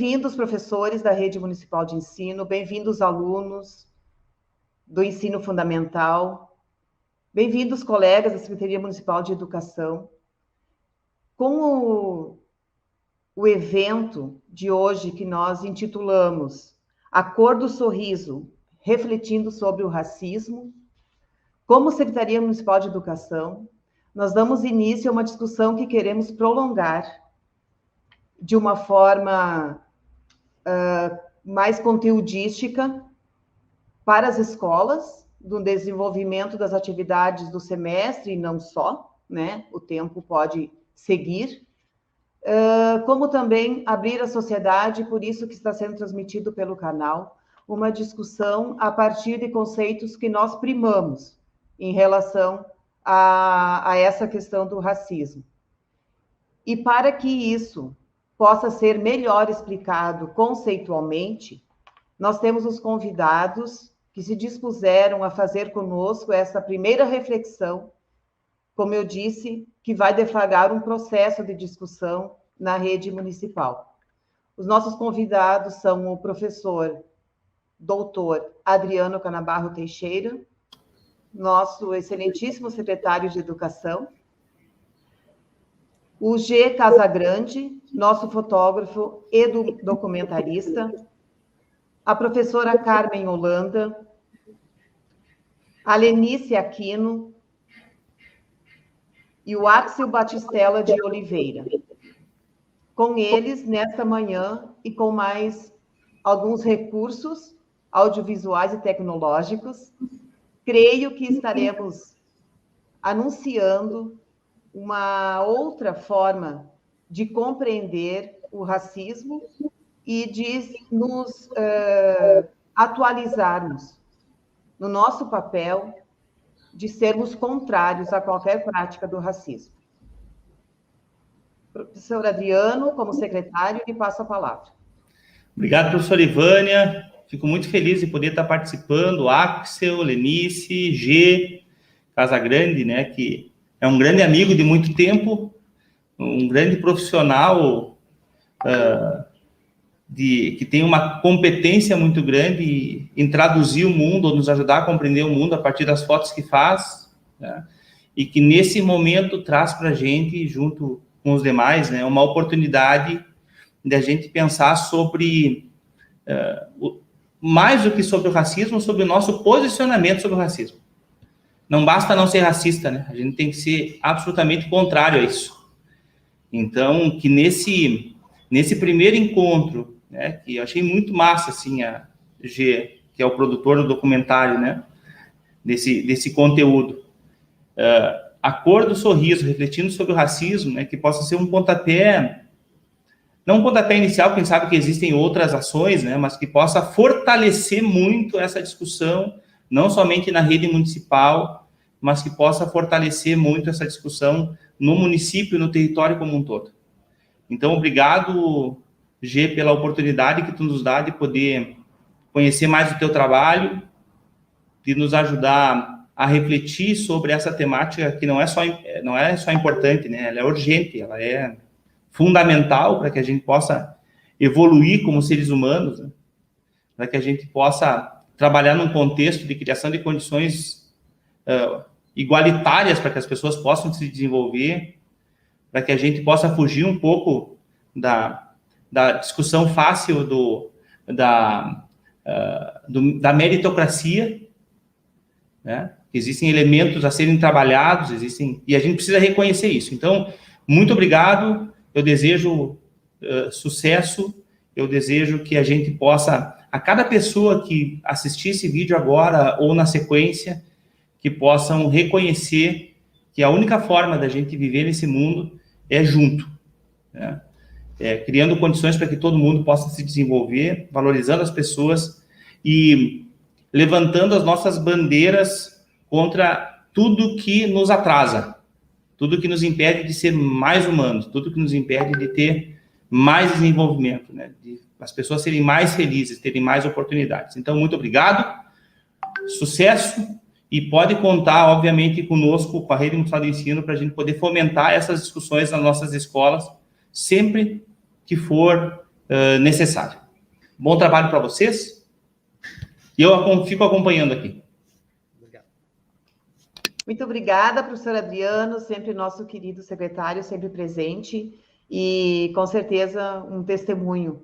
Bem-vindos, professores da Rede Municipal de Ensino, bem-vindos, alunos do ensino fundamental, bem-vindos, colegas da Secretaria Municipal de Educação. Com o evento de hoje, que nós intitulamos A Cor do Sorriso, refletindo sobre o racismo, como Secretaria Municipal de Educação, nós damos início a uma discussão que queremos prolongar de uma forma mais conteudística para as escolas, do desenvolvimento das atividades do semestre, e não só, né? O tempo pode seguir, como também abrir a sociedade, por isso que está sendo transmitido pelo canal, uma discussão a partir de conceitos que nós primamos em relação a essa questão do racismo. E para que isso possa ser melhor explicado conceitualmente, nós temos os convidados que se dispuseram a fazer conosco essa primeira reflexão, como eu disse, que vai deflagrar um processo de discussão na rede municipal. Os nossos convidados são o professor doutor Adriano Canabarro Teixeira, nosso excelentíssimo secretário de Educação, o G. Casagrande, nosso fotógrafo e documentarista, a professora Carmen Holanda, a Lenice Aquino e o Axel Batistella de Oliveira. Com eles, nesta manhã, e com mais alguns recursos audiovisuais e tecnológicos, creio que estaremos anunciando uma outra forma de compreender o racismo e de nos atualizarmos no nosso papel de sermos contrários a qualquer prática do racismo. Professor Adriano, como secretário, lhe passo a palavra. Obrigado, professora Ivânia. Fico muito feliz de poder estar participando. Axel, Lenice, G, Casagrande, né, que é um grande amigo de muito tempo, um grande profissional que tem uma competência muito grande em traduzir o mundo, ou nos ajudar a compreender o mundo a partir das fotos que faz, né, e que nesse momento traz para a gente, junto com os demais, né, uma oportunidade de a gente pensar sobre, mais do que sobre o racismo, sobre o nosso posicionamento sobre o racismo. Não basta não ser racista, né? A gente tem que ser absolutamente contrário a isso. Então, que nesse primeiro encontro, né, que eu achei muito massa, assim, a G, que é o produtor do documentário, né, desse conteúdo, A Cor do Sorriso, refletindo sobre o racismo, né, que possa ser um pontapé, não um pontapé inicial, quem sabe que existem outras ações, né, mas que possa fortalecer muito essa discussão, não somente na rede municipal, mas que possa fortalecer muito essa discussão no município, no território como um todo. Então, obrigado, G, pela oportunidade que tu nos dá de poder conhecer mais o teu trabalho, de nos ajudar a refletir sobre essa temática que não é só importante, né? Ela é urgente, ela é fundamental para que a gente possa evoluir como seres humanos, né? Para que a gente possa trabalhar num contexto de criação de condições igualitárias para que as pessoas possam se desenvolver, para que a gente possa fugir um pouco da discussão fácil da meritocracia, né? Existem elementos a serem trabalhados, e a gente precisa reconhecer isso. Então, muito obrigado, eu desejo sucesso, eu desejo que a gente possa, a cada pessoa que assistir esse vídeo agora ou na sequência, que possam reconhecer que a única forma da gente viver nesse mundo é junto, né? Criando condições para que todo mundo possa se desenvolver, valorizando as pessoas e levantando as nossas bandeiras contra tudo que nos atrasa, tudo que nos impede de ser mais humanos, tudo que nos impede de ter mais desenvolvimento, né? De as pessoas serem mais felizes, terem mais oportunidades. Então, muito obrigado, sucesso, e pode contar, obviamente, conosco, com a Rede Municipal de Ensino, para a gente poder fomentar essas discussões nas nossas escolas, sempre que for necessário. Bom trabalho para vocês. E eu fico acompanhando aqui. Obrigado. Muito obrigada, professor Adriano, sempre nosso querido secretário, sempre presente, e com certeza um testemunho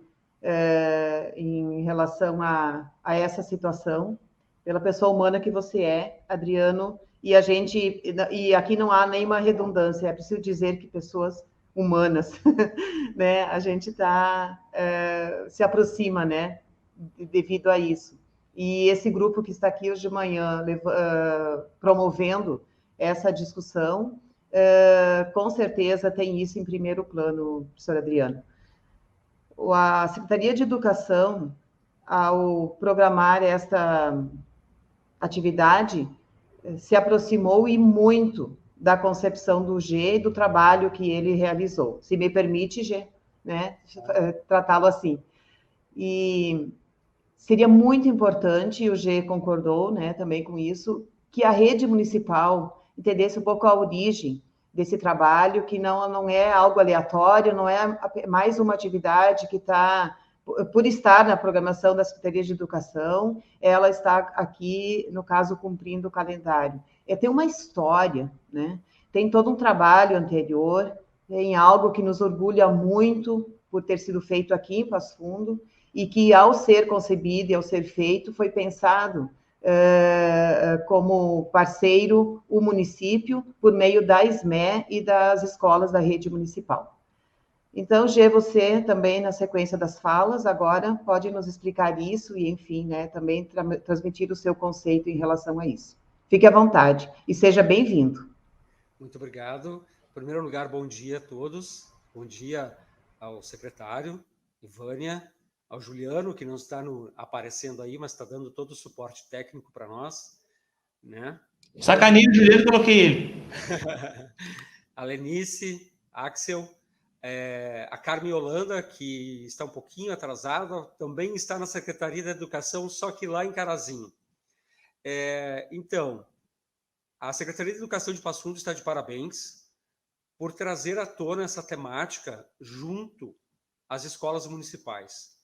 em relação a essa situação, pela pessoa humana que você é, Adriano, e aqui não há nenhuma redundância, é preciso dizer que pessoas humanas, né, a gente se aproxima, né, devido a isso. E esse grupo que está aqui hoje de manhã promovendo essa discussão, com certeza tem isso em primeiro plano, professor Adriano. A Secretaria de Educação, ao programar esta atividade, se aproximou e muito da concepção do G e do trabalho que ele realizou. Se me permite, G, né, tratá-lo assim. E seria muito importante, e o G concordou, né, também com isso, que a rede municipal entendesse um pouco a origem desse trabalho, que não é algo aleatório, não é mais uma atividade que está, por estar na programação da Secretaria de Educação, ela está aqui, no caso, cumprindo o calendário. Tem uma história, né? Tem todo um trabalho anterior, tem algo que nos orgulha muito por ter sido feito aqui em Passo Fundo, e que, ao ser concebido e ao ser feito, foi pensado como parceiro o município, por meio da SME e das escolas da rede municipal. Então, Gê, você também, na sequência das falas, agora pode nos explicar isso e, enfim, né, também transmitir o seu conceito em relação a isso. Fique à vontade e seja bem-vindo. Muito obrigado. Em primeiro lugar, bom dia a todos. Bom dia ao secretário, Ivânia, ao Juliano, que não está aparecendo aí, mas está dando todo o suporte técnico para nós, né? Sacaninho, Juliano, coloquei ele. A Lenice, Axel, a Carmen Holanda, que está um pouquinho atrasada, também está na Secretaria da Educação, só que lá em Carazinho. Então, a Secretaria de Educação de Passo Fundo está de parabéns por trazer à tona essa temática junto às escolas municipais.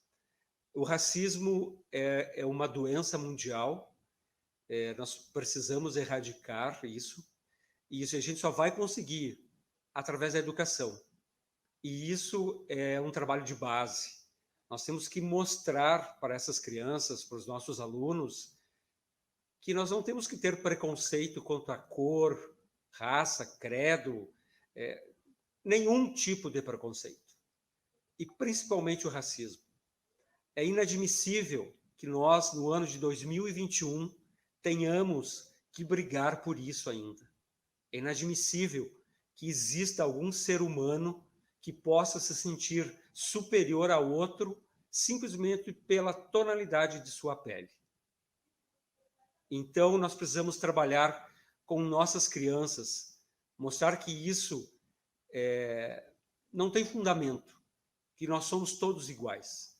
O racismo é uma doença mundial, nós precisamos erradicar isso, e isso a gente só vai conseguir através da educação. E isso é um trabalho de base. Nós temos que mostrar para essas crianças, para os nossos alunos, que nós não temos que ter preconceito quanto a cor, raça, credo, nenhum tipo de preconceito. E principalmente o racismo. É inadmissível que nós, no ano de 2021, tenhamos que brigar por isso ainda. É inadmissível que exista algum ser humano que possa se sentir superior ao outro simplesmente pela tonalidade de sua pele. Então, nós precisamos trabalhar com nossas crianças, mostrar que isso não tem fundamento, que nós somos todos iguais.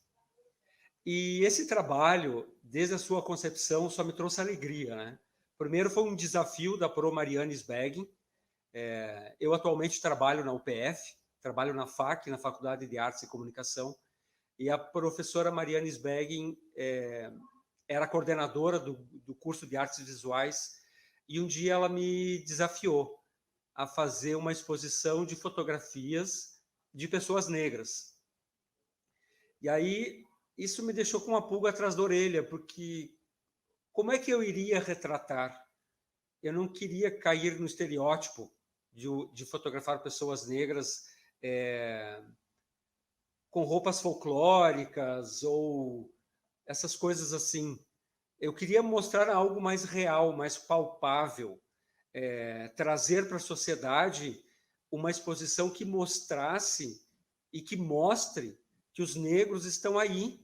E esse trabalho, desde a sua concepção, só me trouxe alegria, né? Primeiro foi um desafio da Pro Mariane Sbeggin. Eu atualmente trabalho na UPF, trabalho na FAC, na Faculdade de Artes e Comunicação, e a professora Mariane Sbeggin era coordenadora do curso de Artes Visuais, e um dia ela me desafiou a fazer uma exposição de fotografias de pessoas negras. E aí, isso me deixou com uma pulga atrás da orelha, porque como é que eu iria retratar? Eu não queria cair no estereótipo de fotografar pessoas negras com roupas folclóricas ou essas coisas assim. Eu queria mostrar algo mais real, mais palpável, trazer para a sociedade uma exposição que mostrasse e que mostre que os negros estão aí,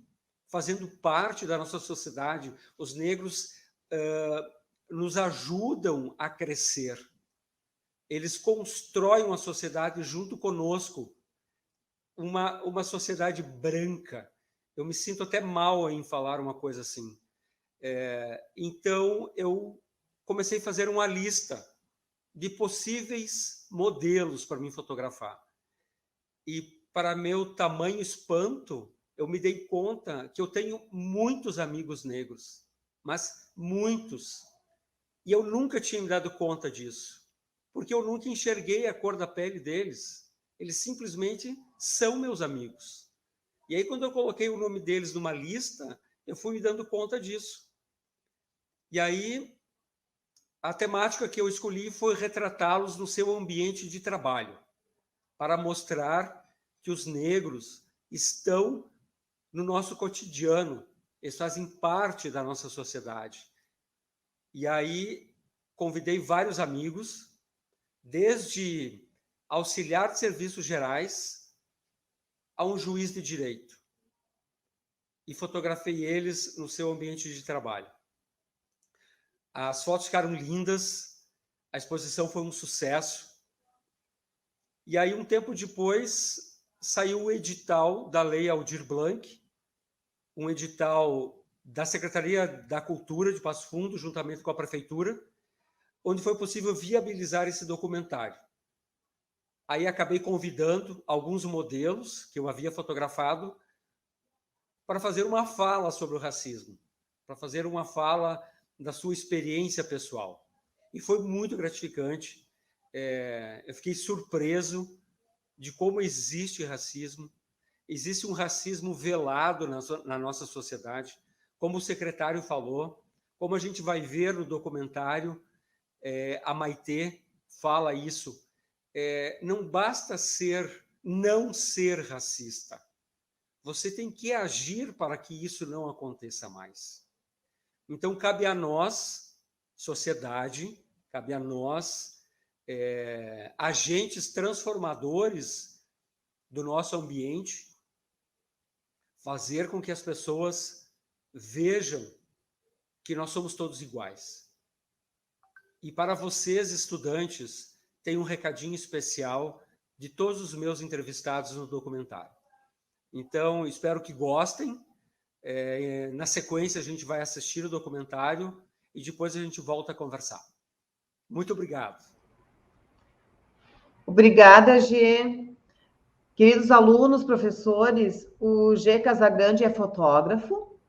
fazendo parte da nossa sociedade. Os negros nos ajudam a crescer. Eles constroem uma sociedade junto conosco, uma sociedade branca. Eu me sinto até mal em falar uma coisa assim. Então, eu comecei a fazer uma lista de possíveis modelos para mim fotografar. E, para meu tamanho espanto, eu me dei conta que eu tenho muitos amigos negros, mas muitos. E eu nunca tinha me dado conta disso, porque eu nunca enxerguei a cor da pele deles. Eles simplesmente são meus amigos. E aí, quando eu coloquei o nome deles numa lista, eu fui me dando conta disso. E aí, a temática que eu escolhi foi retratá-los no seu ambiente de trabalho, para mostrar que os negros estão no nosso cotidiano, eles fazem parte da nossa sociedade. E aí convidei vários amigos, desde auxiliar de serviços gerais a um juiz de direito, e fotografei eles no seu ambiente de trabalho. As fotos ficaram lindas, a exposição foi um sucesso. E aí, um tempo depois, saiu o edital da Lei Aldir Blanc, um edital da Secretaria da Cultura de Passo Fundo, juntamente com a Prefeitura, onde foi possível viabilizar esse documentário. Aí acabei convidando alguns modelos que eu havia fotografado para fazer uma fala sobre o racismo, para fazer uma fala da sua experiência pessoal. E foi muito gratificante. Eu fiquei surpreso de como existe racismo. Existe um racismo velado na nossa sociedade, como o secretário falou, como a gente vai ver no documentário, a Maitê fala isso. Não basta não ser racista. Você tem que agir para que isso não aconteça mais. Então, cabe a nós, sociedade, cabe a nós, agentes transformadores do nosso ambiente, fazer com que as pessoas vejam que nós somos todos iguais. E para vocês, estudantes, tem um recadinho especial de todos os meus entrevistados no documentário. Então, espero que gostem. Na sequência, a gente vai assistir o documentário e depois a gente volta a conversar. Muito obrigado. Obrigada, Gê. Queridos alunos, professores, o Gê Casagrande é fotógrafo,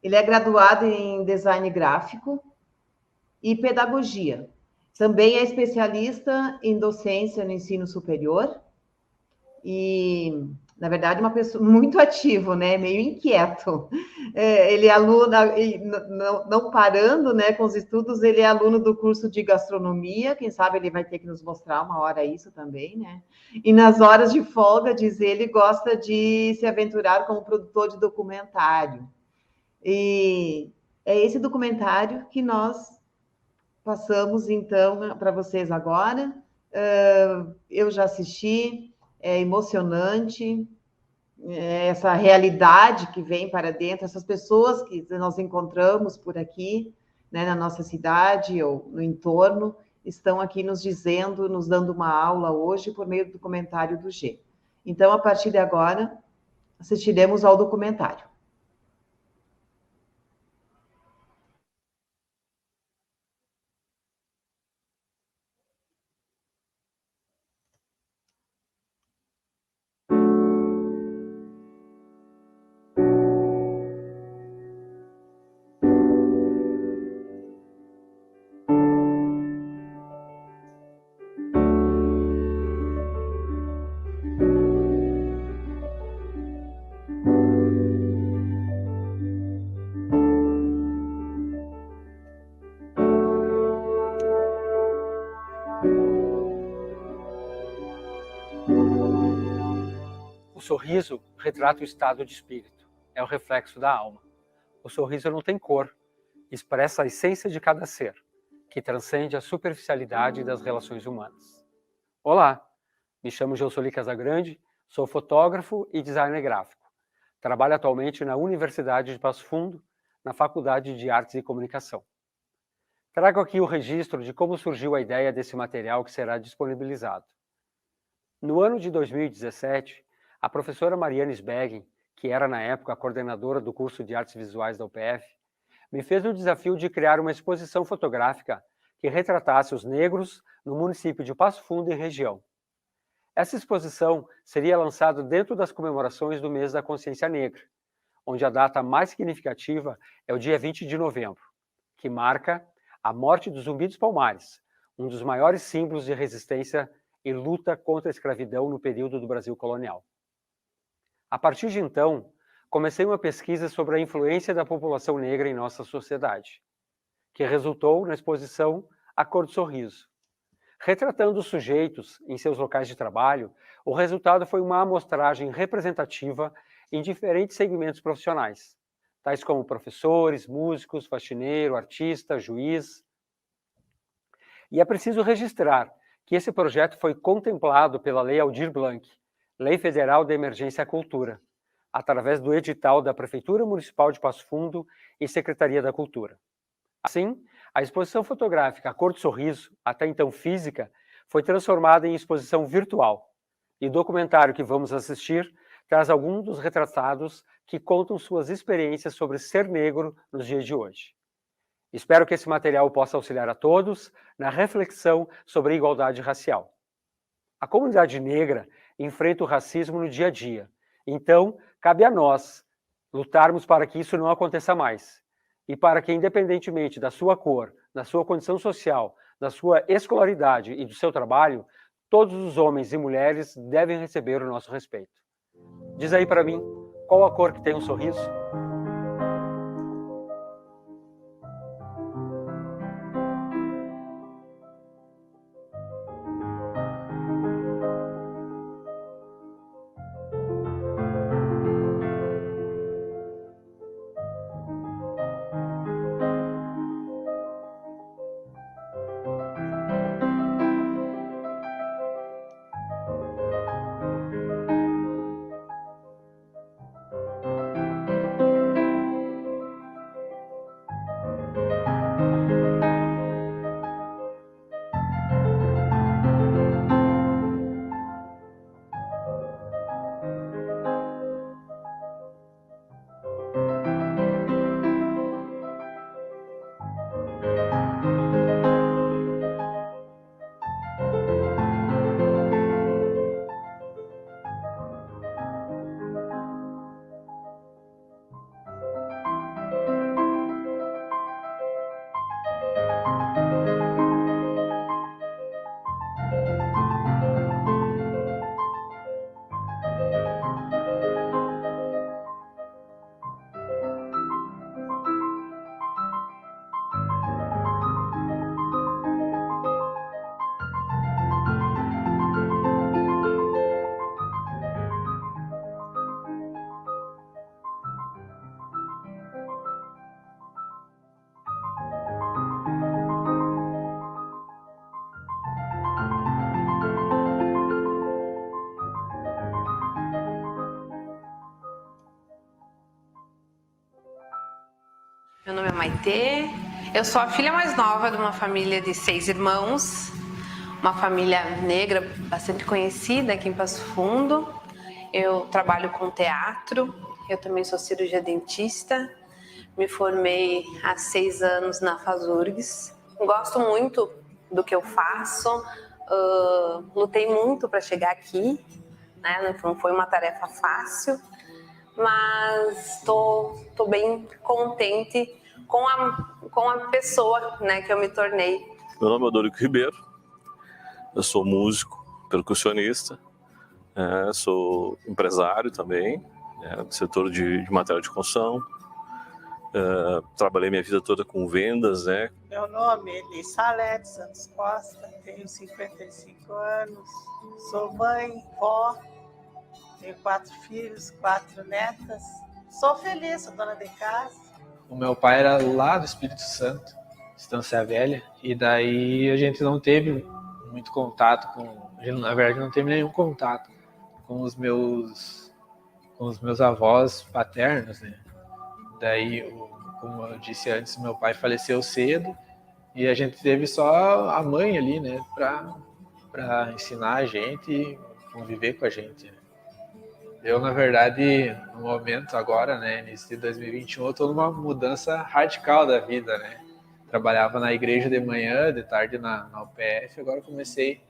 ele é graduado em design gráfico e pedagogia. Também é especialista em docência no ensino superior e, na verdade, uma pessoa muito ativo, né? Meio inquieto. Ele é aluno, não parando, né, com os estudos, ele é aluno do curso de gastronomia, quem sabe ele vai ter que nos mostrar uma hora isso também, né? E nas horas de folga, diz ele, gosta de se aventurar como produtor de documentário. E é esse documentário que nós passamos, então, para vocês agora. Eu já assisti, é emocionante, essa realidade que vem para dentro, essas pessoas que nós encontramos por aqui, né, na nossa cidade ou no entorno, estão aqui nos dizendo, nos dando uma aula hoje por meio do comentário do G. Então, a partir de agora, assistiremos ao documentário. O sorriso retrata o estado de espírito, é o reflexo da alma. O sorriso não tem cor, expressa a essência de cada ser, que transcende a superficialidade das relações humanas. Olá, me chamo Geusoli Casagrande, sou fotógrafo e designer gráfico. Trabalho atualmente na Universidade de Passo Fundo, na Faculdade de Artes e Comunicação. Trago aqui o registro de como surgiu a ideia desse material que será disponibilizado. No ano de 2017, a professora Mariane Sbeggen, que era na época a coordenadora do curso de Artes Visuais da UPF, me fez o desafio de criar uma exposição fotográfica que retratasse os negros no município de Passo Fundo e região. Essa exposição seria lançada dentro das comemorações do mês da Consciência Negra, onde a data mais significativa é o dia 20 de novembro, que marca a morte do Zumbi dos Palmares, um dos maiores símbolos de resistência e luta contra a escravidão no período do Brasil colonial. A partir de então, comecei uma pesquisa sobre a influência da população negra em nossa sociedade, que resultou na exposição A Cor do Sorriso. Retratando os sujeitos em seus locais de trabalho, o resultado foi uma amostragem representativa em diferentes segmentos profissionais, tais como professores, músicos, faxineiro, artista, juiz. E é preciso registrar que esse projeto foi contemplado pela Lei Aldir Blanc, Lei Federal de Emergência à Cultura, através do edital da Prefeitura Municipal de Passo Fundo e Secretaria da Cultura. Assim, a exposição fotográfica A Cor do Sorriso, até então física, foi transformada em exposição virtual. E o documentário que vamos assistir traz alguns dos retratados que contam suas experiências sobre ser negro nos dias de hoje. Espero que esse material possa auxiliar a todos na reflexão sobre a igualdade racial. A comunidade negra enfrenta o racismo no dia a dia. Então, cabe a nós lutarmos para que isso não aconteça mais. E para que, independentemente da sua cor, da sua condição social, da sua escolaridade e do seu trabalho, todos os homens e mulheres devem receber o nosso respeito. Diz aí para mim, qual a cor que tem um sorriso? Meu nome é Maitê, eu sou a filha mais nova de uma família de 6 irmãos, uma família negra bastante conhecida aqui em Passo Fundo. Eu trabalho com teatro, eu também sou cirurgia dentista, me formei há 6 anos na FASURGS. Gosto muito do que eu faço, lutei muito para chegar aqui, né? Não foi uma tarefa fácil, mas estou bem contente com a pessoa, né, que eu me tornei. Meu nome é Dorico Ribeiro, eu sou músico, percussionista, sou empresário também, do setor de material de construção. Trabalhei minha vida toda com vendas, né? Meu nome é Elissalete Santos Costa, tenho 55 anos, sou mãe, vó, tenho 4 filhos, 4 netas, sou feliz, sou dona de casa. O meu pai era lá do Espírito Santo, Estância Velha, e daí a gente não teve muito contato na verdade não teve nenhum contato com os meus avós paternos, né? Daí, como eu disse antes, meu pai faleceu cedo e a gente teve só a mãe ali, né, para ensinar a gente e conviver com a gente. Eu, na verdade, no momento agora, né, nesse 2021, eu estou numa mudança radical da vida, né? Trabalhava na igreja de manhã, de tarde na UPF, agora comecei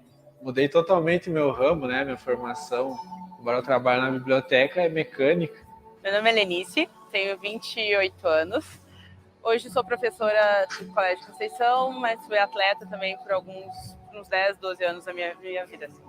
mudei totalmente meu ramo, né? Minha formação. Agora eu trabalho na biblioteca, é mecânica. Meu nome é Lenice, tenho 28 anos. Hoje sou professora do Colégio Conceição, mas fui atleta também por uns 10, 12 anos da minha vida. Assim,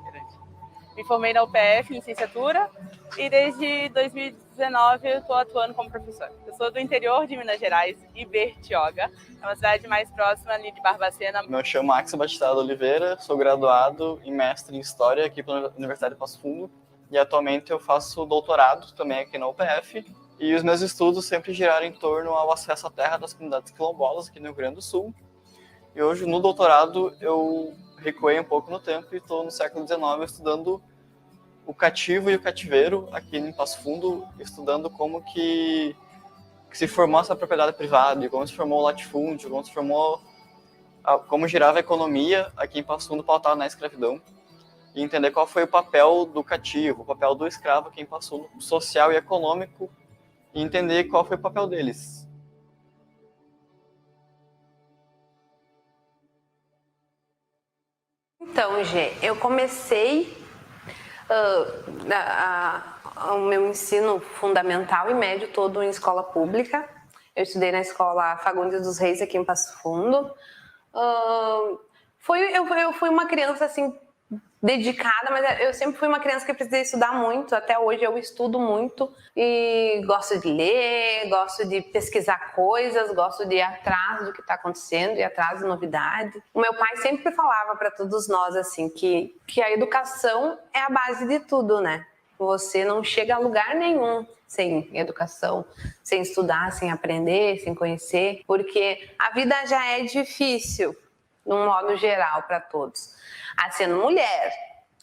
me formei na UPF, em licenciatura, e desde 2019 eu estou atuando como professora. Eu sou do interior de Minas Gerais, Ibertioga, é uma cidade mais próxima ali de Barbacena. Me chamo Axel Batista Oliveira, sou graduado e mestre em História aqui pela Universidade de Passo Fundo, e atualmente eu faço doutorado também aqui na UPF, e os meus estudos sempre giraram em torno ao acesso à terra das comunidades quilombolas aqui no Rio Grande do Sul. E hoje, no doutorado, eu recuei um pouco no tempo e estou no século XIX estudando o cativo e o cativeiro aqui em Passo Fundo, estudando como que se formou essa propriedade privada, como se formou o latifúndio, como girava a economia aqui em Passo Fundo pautada na escravidão, e entender qual foi o papel do cativo, o papel do escravo aqui em Passo Fundo, social e econômico, e entender qual foi o papel deles. Então, Gê, eu comecei o meu ensino fundamental e médio todo em escola pública. Eu estudei na escola Fagundes dos Reis, aqui em Passo Fundo. Eu fui uma criança, assim, dedicada, mas eu sempre fui uma criança que precisei estudar muito. Até hoje eu estudo muito e gosto de ler, gosto de pesquisar coisas, gosto de ir atrás do que está acontecendo, ir atrás de novidade. O meu pai sempre falava para todos nós assim que a educação é a base de tudo, né? Você não chega a lugar nenhum sem educação, sem estudar, sem aprender, sem conhecer, porque a vida já é difícil, num modo geral, para todos. Sendo mulher,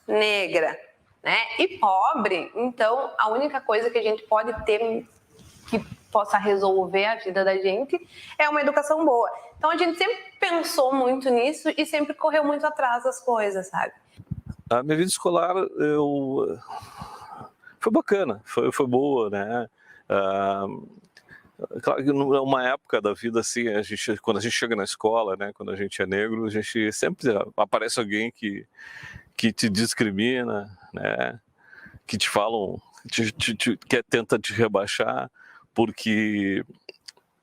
negra, né, e pobre, então a única coisa que a gente pode ter que possa resolver a vida da gente é uma educação boa. Então a gente sempre pensou muito nisso e sempre correu muito atrás das coisas, sabe? A minha vida escolar foi bacana, foi boa, né? Claro que numa época da vida assim, quando a gente chega na escola, né, quando a gente é negro, a gente sempre aparece alguém que te discrimina, né, que te falam, que tenta te rebaixar, porque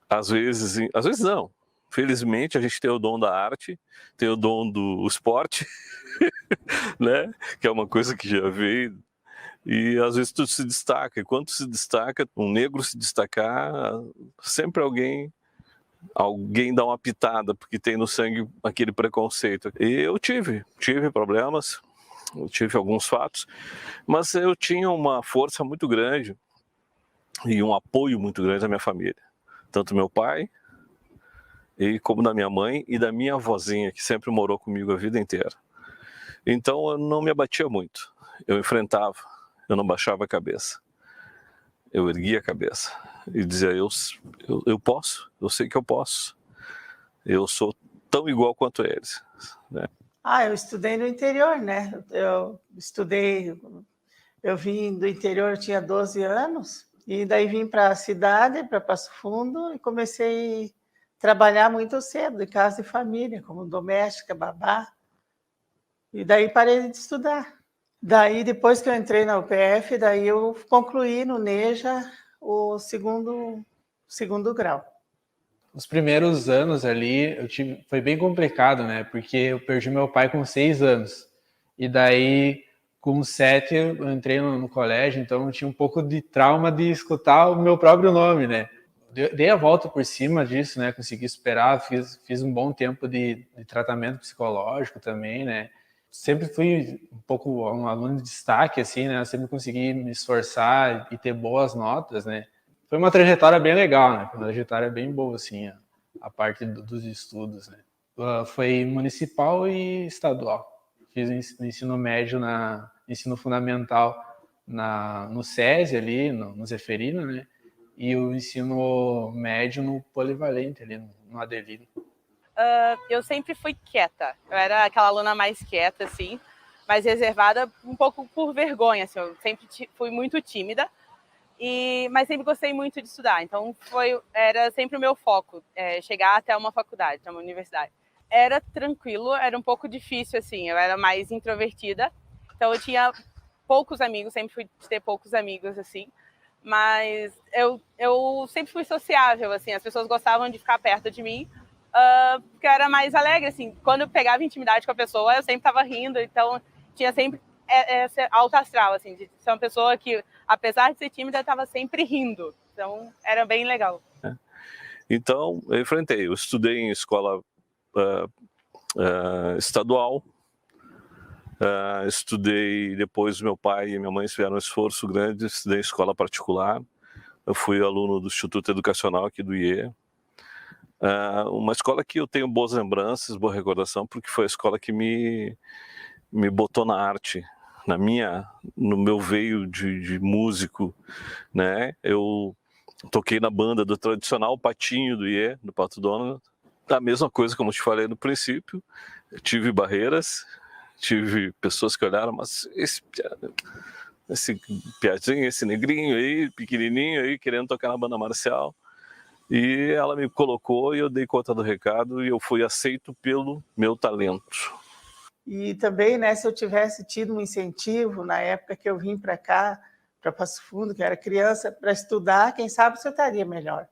às vezes não. Felizmente a gente tem o dom da arte, tem o dom do esporte, né, que é uma coisa que já veio. E às vezes tudo se destaca, e quando se destaca, um negro se destacar, sempre alguém dá uma pitada, porque tem no sangue aquele preconceito. E eu tive problemas, eu tive alguns fatos, mas eu tinha uma força muito grande e um apoio muito grande da minha família. Tanto meu pai, como da minha mãe e da minha avózinha, que sempre morou comigo a vida inteira. Então eu não me abatia muito, eu enfrentava. Eu não baixava a cabeça, eu erguia a cabeça e dizia, eu posso, eu sei que eu posso, eu sou tão igual quanto eles, né? Eu estudei no interior, né? Eu vim do interior, eu tinha 12 anos, e daí vim para a cidade, para Passo Fundo, e comecei a trabalhar muito cedo, em casa de família, como doméstica, babá, e daí parei de estudar. Daí, depois que eu entrei na UPF, daí eu concluí no NEJA o segundo grau. Os primeiros anos ali foi bem complicado, né? Porque eu perdi meu pai com 6 anos. E daí, com 7, eu entrei no colégio, então eu tinha um pouco de trauma de escutar o meu próprio nome, né? Dei a volta por cima disso, né? Consegui superar, fiz um bom tempo de tratamento psicológico também, né? Sempre fui um pouco um aluno de destaque, assim, né? Eu sempre consegui me esforçar e ter boas notas, né? Foi uma trajetória bem legal, né? Uma trajetória bem boa, assim, a parte dos estudos, né? Foi municipal e estadual. Fiz ensino médio, ensino fundamental no SESI ali, no Zeferino, né? E o ensino médio no Polivalente ali, no Adelino. Eu sempre fui quieta. Eu era aquela aluna mais quieta, assim, mais reservada, um pouco por vergonha, assim. Eu sempre fui muito tímida, mas sempre gostei muito de estudar. Então, era sempre o meu foco, chegar até uma faculdade, até uma universidade. era tranquilo, era um pouco difícil, assim, eu era mais introvertida, então eu tinha poucos amigos, sempre fui ter poucos amigos, assim, mas eu sempre fui sociável, assim, as pessoas gostavam de ficar perto de mim, porque eu era mais alegre, assim, quando eu pegava intimidade com a pessoa, eu sempre estava rindo, então tinha sempre essa alta astral, assim, de ser uma pessoa que, apesar de ser tímida, estava sempre rindo, então era bem legal. Então, eu enfrentei, eu estudei em escola estadual, estudei, depois meu pai e minha mãe fizeram um esforço grande, estudei em escola particular, eu fui aluno do Instituto Educacional aqui do IE, uma escola que eu tenho boas lembranças, boa recordação, porque foi a escola que me botou na arte, no meu veio de músico, né? Eu toquei na banda do tradicional Patinho do IE, do Pato Donald, a mesma coisa como eu te falei no princípio, eu tive barreiras, tive pessoas que olharam, mas esse piadinho, esse negrinho aí, pequenininho aí, querendo tocar na banda marcial. E ela me colocou e eu dei conta do recado e eu fui aceito pelo meu talento. E também, né, se eu tivesse tido um incentivo na época que eu vim para cá, para Passo Fundo, que eu era criança, para estudar, quem sabe você estaria melhor.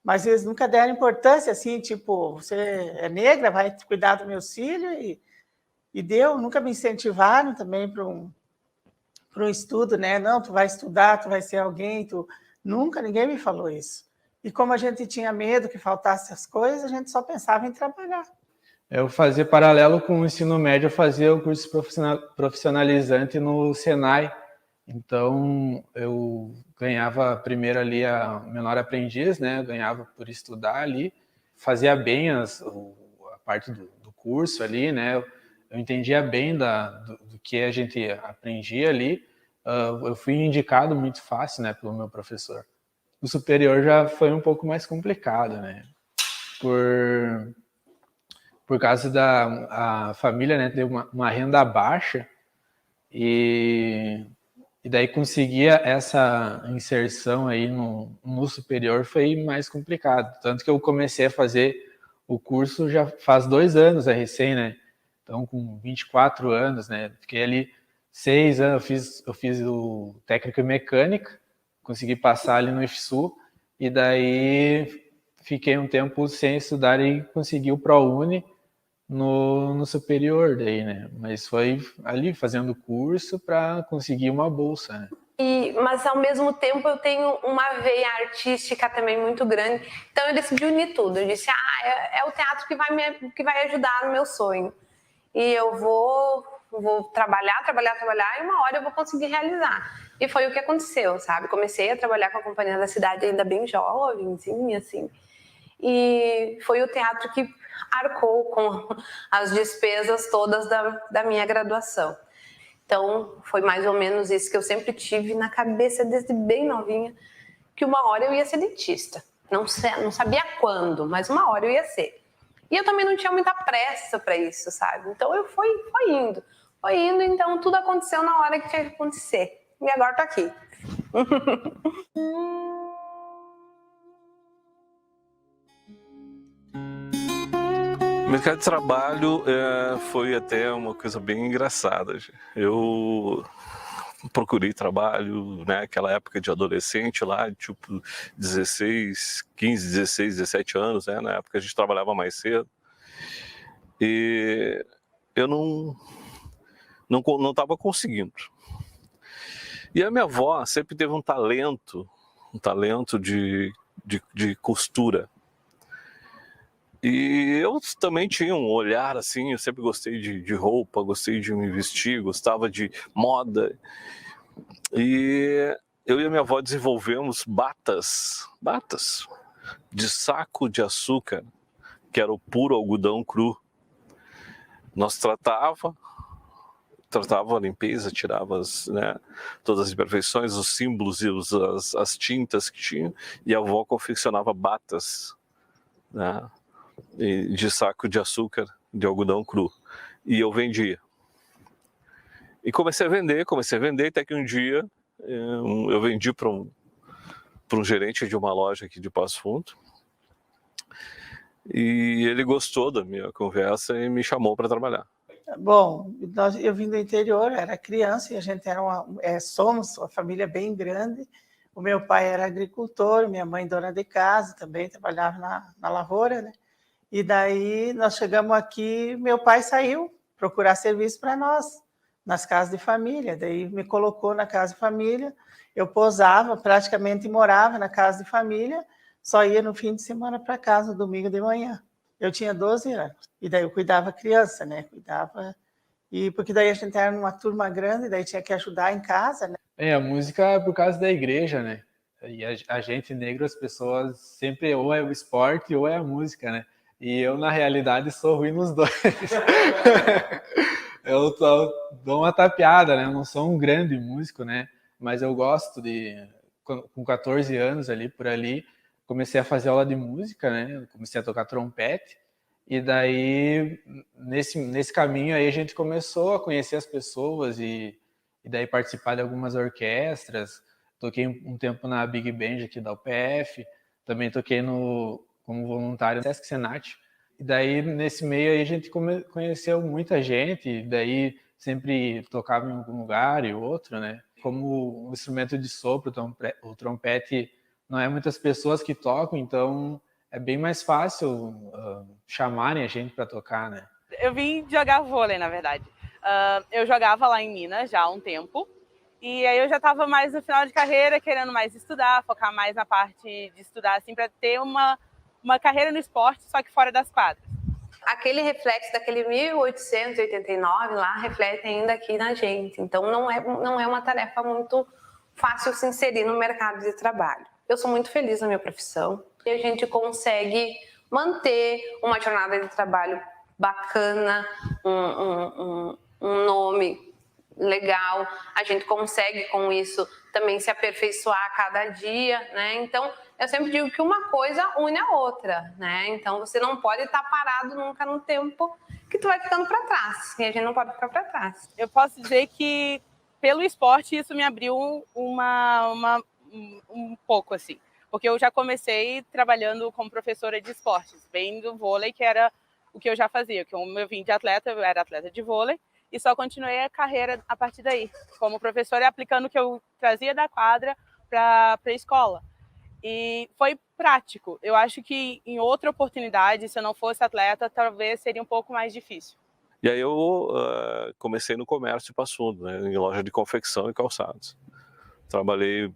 Mas eles nunca deram importância, assim, tipo, você é negra, vai cuidar do meu filho, e nunca me incentivaram também para um estudo, né? Não, tu vai estudar, tu vai ser alguém, nunca ninguém me falou isso. E como a gente tinha medo que faltasse as coisas, a gente só pensava em trabalhar. Eu fazia paralelo com o ensino médio, eu fazia o curso profissionalizante no Senai. Então, eu ganhava primeiro ali a menor aprendiz, né? Eu ganhava por estudar ali, fazia bem a parte do curso ali, né? Eu entendia bem do que a gente aprendia ali. Eu fui indicado muito fácil, né, pelo meu professor. O superior já foi um pouco mais complicado, né? Por causa a família, né, teve uma renda baixa e daí conseguia essa inserção aí no superior foi mais complicado. Tanto que eu comecei a fazer o curso já faz 2 anos, recém, né? Então, com 24 anos, né? Fiquei ali 6 anos, eu fiz o técnico em mecânica, consegui passar ali no IFSU, e daí fiquei um tempo sem estudar e consegui o ProUni no superior daí, né? Mas foi ali fazendo curso para conseguir uma bolsa, né? Mas ao mesmo tempo eu tenho uma veia artística também muito grande, então eu decidi unir tudo. Eu disse, é o teatro que vai ajudar no meu sonho. E eu vou trabalhar, e uma hora eu vou conseguir realizar. E foi o que aconteceu, sabe? Comecei a trabalhar com a Companhia da Cidade ainda bem jovenzinha, assim. E foi o teatro que arcou com as despesas todas da minha graduação. Então, foi mais ou menos isso que eu sempre tive na cabeça desde bem novinha, que uma hora eu ia ser dentista. Não sabia quando, mas uma hora eu ia ser. E eu também não tinha muita pressa para isso, sabe? Então, eu fui indo, então tudo aconteceu na hora que tinha que acontecer. E agora tô aqui. O mercado de trabalho foi até uma coisa bem engraçada. Eu procurei trabalho, né, aquela época de adolescente lá, tipo 16, 15, 16, 17 anos, né, na época a gente trabalhava mais cedo. E eu não estava conseguindo. E a minha avó sempre teve um talento de costura. E eu também tinha um olhar assim, eu sempre gostei de roupa, gostei de me vestir, gostava de moda. E eu e a minha avó desenvolvemos batas de saco de açúcar, que era o puro algodão cru. Nós tratava a limpeza, tirava todas as imperfeições, os símbolos e as tintas que tinham, e a avó confeccionava batas, né, de saco de açúcar de algodão cru, e eu vendia. E comecei a vender, até que um dia eu vendi para um gerente de uma loja aqui de Passo Fundo, E ele gostou da minha conversa e me chamou para trabalhar. Bom, eu vim do interior, era criança e a gente era somos uma família bem grande. O meu pai era agricultor, minha mãe dona de casa, também trabalhava na lavoura, né? E daí nós chegamos aqui, meu pai saiu procurar serviço para nós, nas casas de família. Daí me colocou na casa de família, eu posava, praticamente morava na casa de família, só ia no fim de semana para casa, no domingo de manhã. Eu tinha 12 anos, e daí eu cuidava criança, né? Porque daí a gente era numa turma grande, daí tinha que ajudar em casa, né? A música é por causa da igreja, né? E a gente negro, as pessoas sempre ou é o esporte ou é a música, né? E eu, na realidade, sou ruim nos dois. Eu dou uma tapeada, né? Eu não sou um grande músico, né? Mas eu gosto com 14 anos ali, por ali, comecei a fazer aula de música, né? Comecei a tocar trompete. E daí, nesse caminho aí, a gente começou a conhecer as pessoas e daí participar de algumas orquestras. Toquei um tempo na Big Band aqui da UPF, também toquei como voluntário no Sesc Senat. E daí, nesse meio aí, a gente conheceu muita gente, e daí sempre tocava em algum lugar e outro, né? Como um instrumento de sopro, o trompete não é muitas pessoas que tocam, então é bem mais fácil chamarem a gente para tocar, né? Eu vim jogar vôlei, na verdade. Eu jogava lá em Minas já há um tempo, e aí eu já estava mais no final de carreira, querendo mais estudar, focar mais na parte de estudar, assim, para ter uma carreira no esporte, só que fora das quadras. Aquele reflexo daquele 1889 lá reflete ainda aqui na gente. Então não é uma tarefa muito fácil se inserir no mercado de trabalho. Eu sou muito feliz na minha profissão e a gente consegue manter uma jornada de trabalho bacana, um nome legal. A gente consegue com isso também se aperfeiçoar a cada dia, né? Então eu sempre digo que uma coisa une a outra, né? Então você não pode estar parado nunca no tempo que tu vai ficando para trás, e a gente não pode ficar para trás. Eu posso dizer que pelo esporte isso me abriu um pouco assim, porque eu já comecei trabalhando como professora de esportes, bem do vôlei, que era o que eu já fazia, que eu vim de atleta, eu era atleta de vôlei, e só continuei a carreira a partir daí, como professora, aplicando o que eu trazia da quadra para a escola. E foi prático. Eu acho que em outra oportunidade, se eu não fosse atleta, talvez seria um pouco mais difícil. E aí eu comecei no comércio Passo Fundo, né, em loja de confecção e calçados. Trabalhei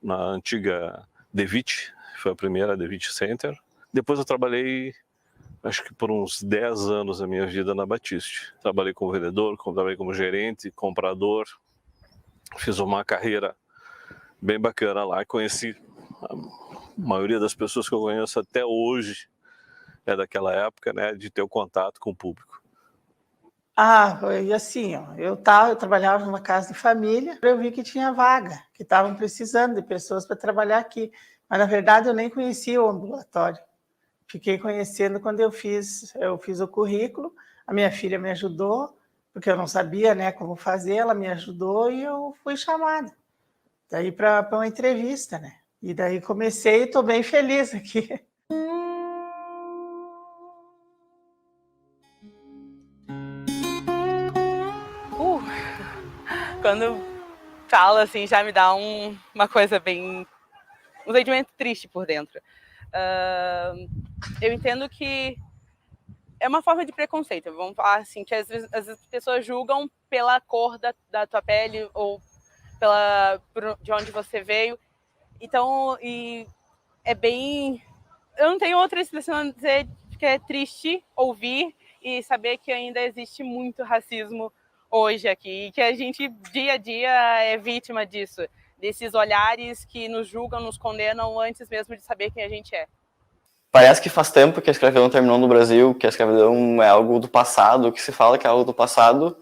na antiga Devit, foi a primeira Devit Center. Depois eu trabalhei, acho que por uns 10 anos da minha vida na Batiste. Trabalhei como vendedor, trabalhei como gerente, comprador. Fiz uma carreira bem bacana lá. Conheci a maioria das pessoas que eu conheço até hoje, é daquela época, né, de ter o contato com o público. E assim, ó, eu trabalhava numa casa de família, eu vi que tinha vaga, que estavam precisando de pessoas para trabalhar aqui. Mas, na verdade, eu nem conhecia o ambulatório. Fiquei conhecendo quando eu fiz o currículo, a minha filha me ajudou, porque eu não sabia, né, como fazer, ela me ajudou e eu fui chamada. Daí para uma entrevista, né? E daí comecei e estou bem feliz aqui. Quando fala assim, já me dá uma coisa bem... um sentimento triste por dentro. Eu entendo que é uma forma de preconceito, vamos falar assim, que às vezes as pessoas julgam pela cor da tua pele ou de onde você veio. Então, é bem... Eu não tenho outra expressão a dizer que é triste ouvir e saber que ainda existe muito racismo hoje aqui, e que a gente, dia a dia, é vítima disso, desses olhares que nos julgam, nos condenam antes mesmo de saber quem a gente é. Parece que faz tempo que a escravidão terminou no Brasil, que a escravidão é algo do passado, que se fala que é algo do passado,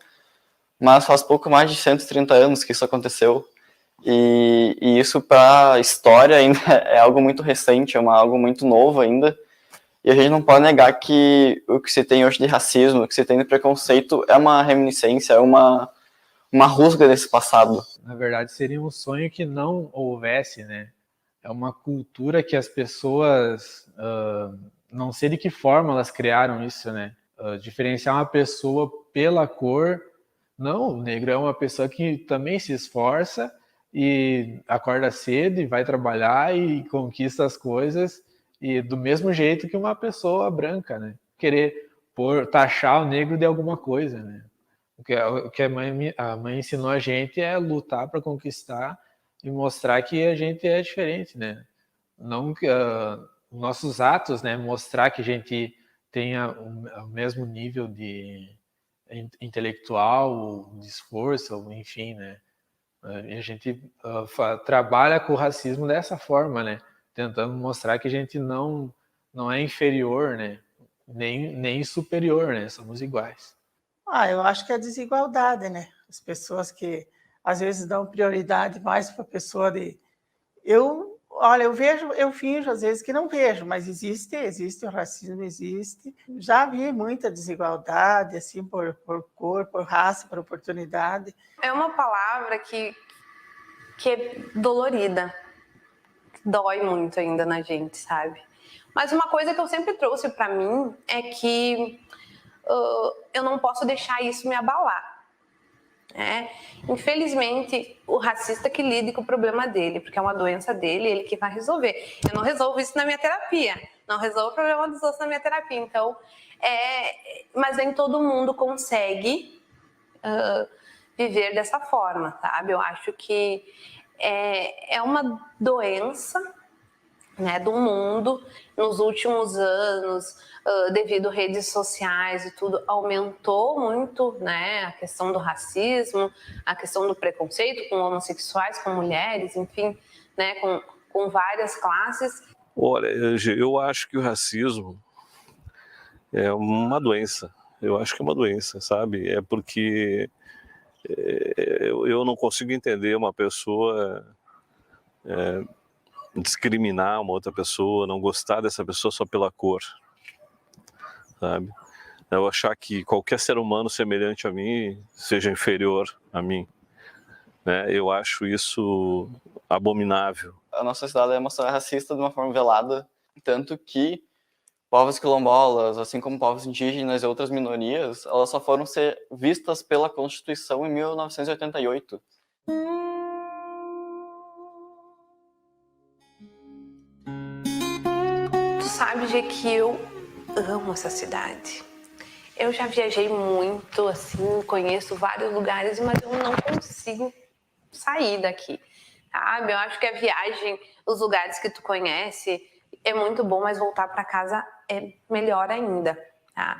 mas faz pouco mais de 130 anos que isso aconteceu. E isso, para a história, ainda é algo muito recente, é algo muito novo ainda. E a gente não pode negar que o que se tem hoje de racismo, o que se tem de preconceito, é uma reminiscência, é uma rusga desse passado. Na verdade, seria um sonho que não houvesse, né? É uma cultura que as pessoas não sei de que forma elas criaram isso, né? Diferenciar uma pessoa pela cor. Não, o negro é uma pessoa que também se esforça e acorda cedo e vai trabalhar e conquista as coisas, e do mesmo jeito que uma pessoa branca, né? Querer taxar o negro de alguma coisa, né? O que a mãe ensinou a gente é lutar para conquistar e mostrar que a gente é diferente, né? Não que nossos atos, né? Mostrar que a gente tenha o mesmo nível de intelectual, de esforço, enfim, né? E a gente trabalha com o racismo dessa forma, né? Tentando mostrar que a gente não é inferior, né? Nem superior, né? Somos iguais. Eu acho que é desigualdade, né? As pessoas que às vezes dão prioridade mais para a pessoa de... Olha, eu finjo às vezes que não vejo, mas existe o racismo, existe. Já vi muita desigualdade, assim, por cor, por raça, por oportunidade. É uma palavra que é dolorida, dói muito ainda na gente, sabe? Mas uma coisa que eu sempre trouxe para mim é que eu não posso deixar isso me abalar. Infelizmente, o racista que lide com o problema dele, porque é uma doença dele, ele que vai resolver. Eu não resolvo isso na minha terapia, não resolvo o problema dos outros na minha terapia. Então, mas nem todo mundo consegue viver dessa forma, sabe? Eu acho que é uma doença, né, do mundo. Nos últimos anos, devido a redes sociais e tudo, aumentou muito, né, a questão do racismo, a questão do preconceito com homossexuais, com mulheres, enfim, né, com várias classes. Olha, eu acho que o racismo é uma doença. Eu acho que é uma doença, sabe? É porque eu não consigo entender uma pessoa discriminar uma outra pessoa, não gostar dessa pessoa só pela cor, sabe? Eu achar que qualquer ser humano semelhante a mim seja inferior a mim, né? Eu acho isso abominável. A nossa sociedade é uma sociedade racista de uma forma velada, tanto que povos quilombolas, assim como povos indígenas e outras minorias, elas só foram ser vistas pela Constituição em 1988. Tu sabe, Gê, que eu amo essa cidade. Eu já viajei muito, assim, conheço vários lugares, mas eu não consigo sair daqui, sabe? Eu acho que a viagem, os lugares que tu conhece, é muito bom, mas voltar para casa é melhor ainda, tá?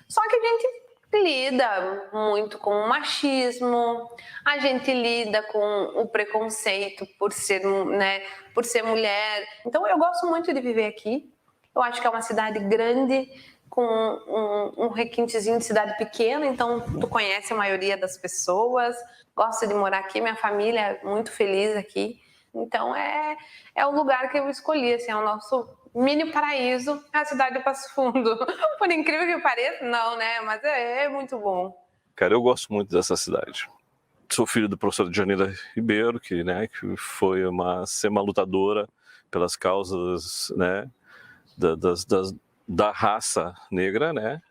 Só que a gente lida muito com o machismo, a gente lida com o preconceito por ser, né, por ser mulher. Então eu gosto muito de viver aqui. Eu acho que é uma cidade grande, com um requintezinho de cidade pequena, então tu conhece a maioria das pessoas, gosta de morar aqui, minha família é muito feliz aqui. Então é o lugar que eu escolhi, assim, é o nosso mini paraíso, a cidade de Passo Fundo. Por incrível que pareça, não, né? Mas é muito bom. Cara, eu gosto muito dessa cidade. Sou filho do professor Janeira Ribeiro, que foi uma lutadora pelas causas, né, da raça negra, né?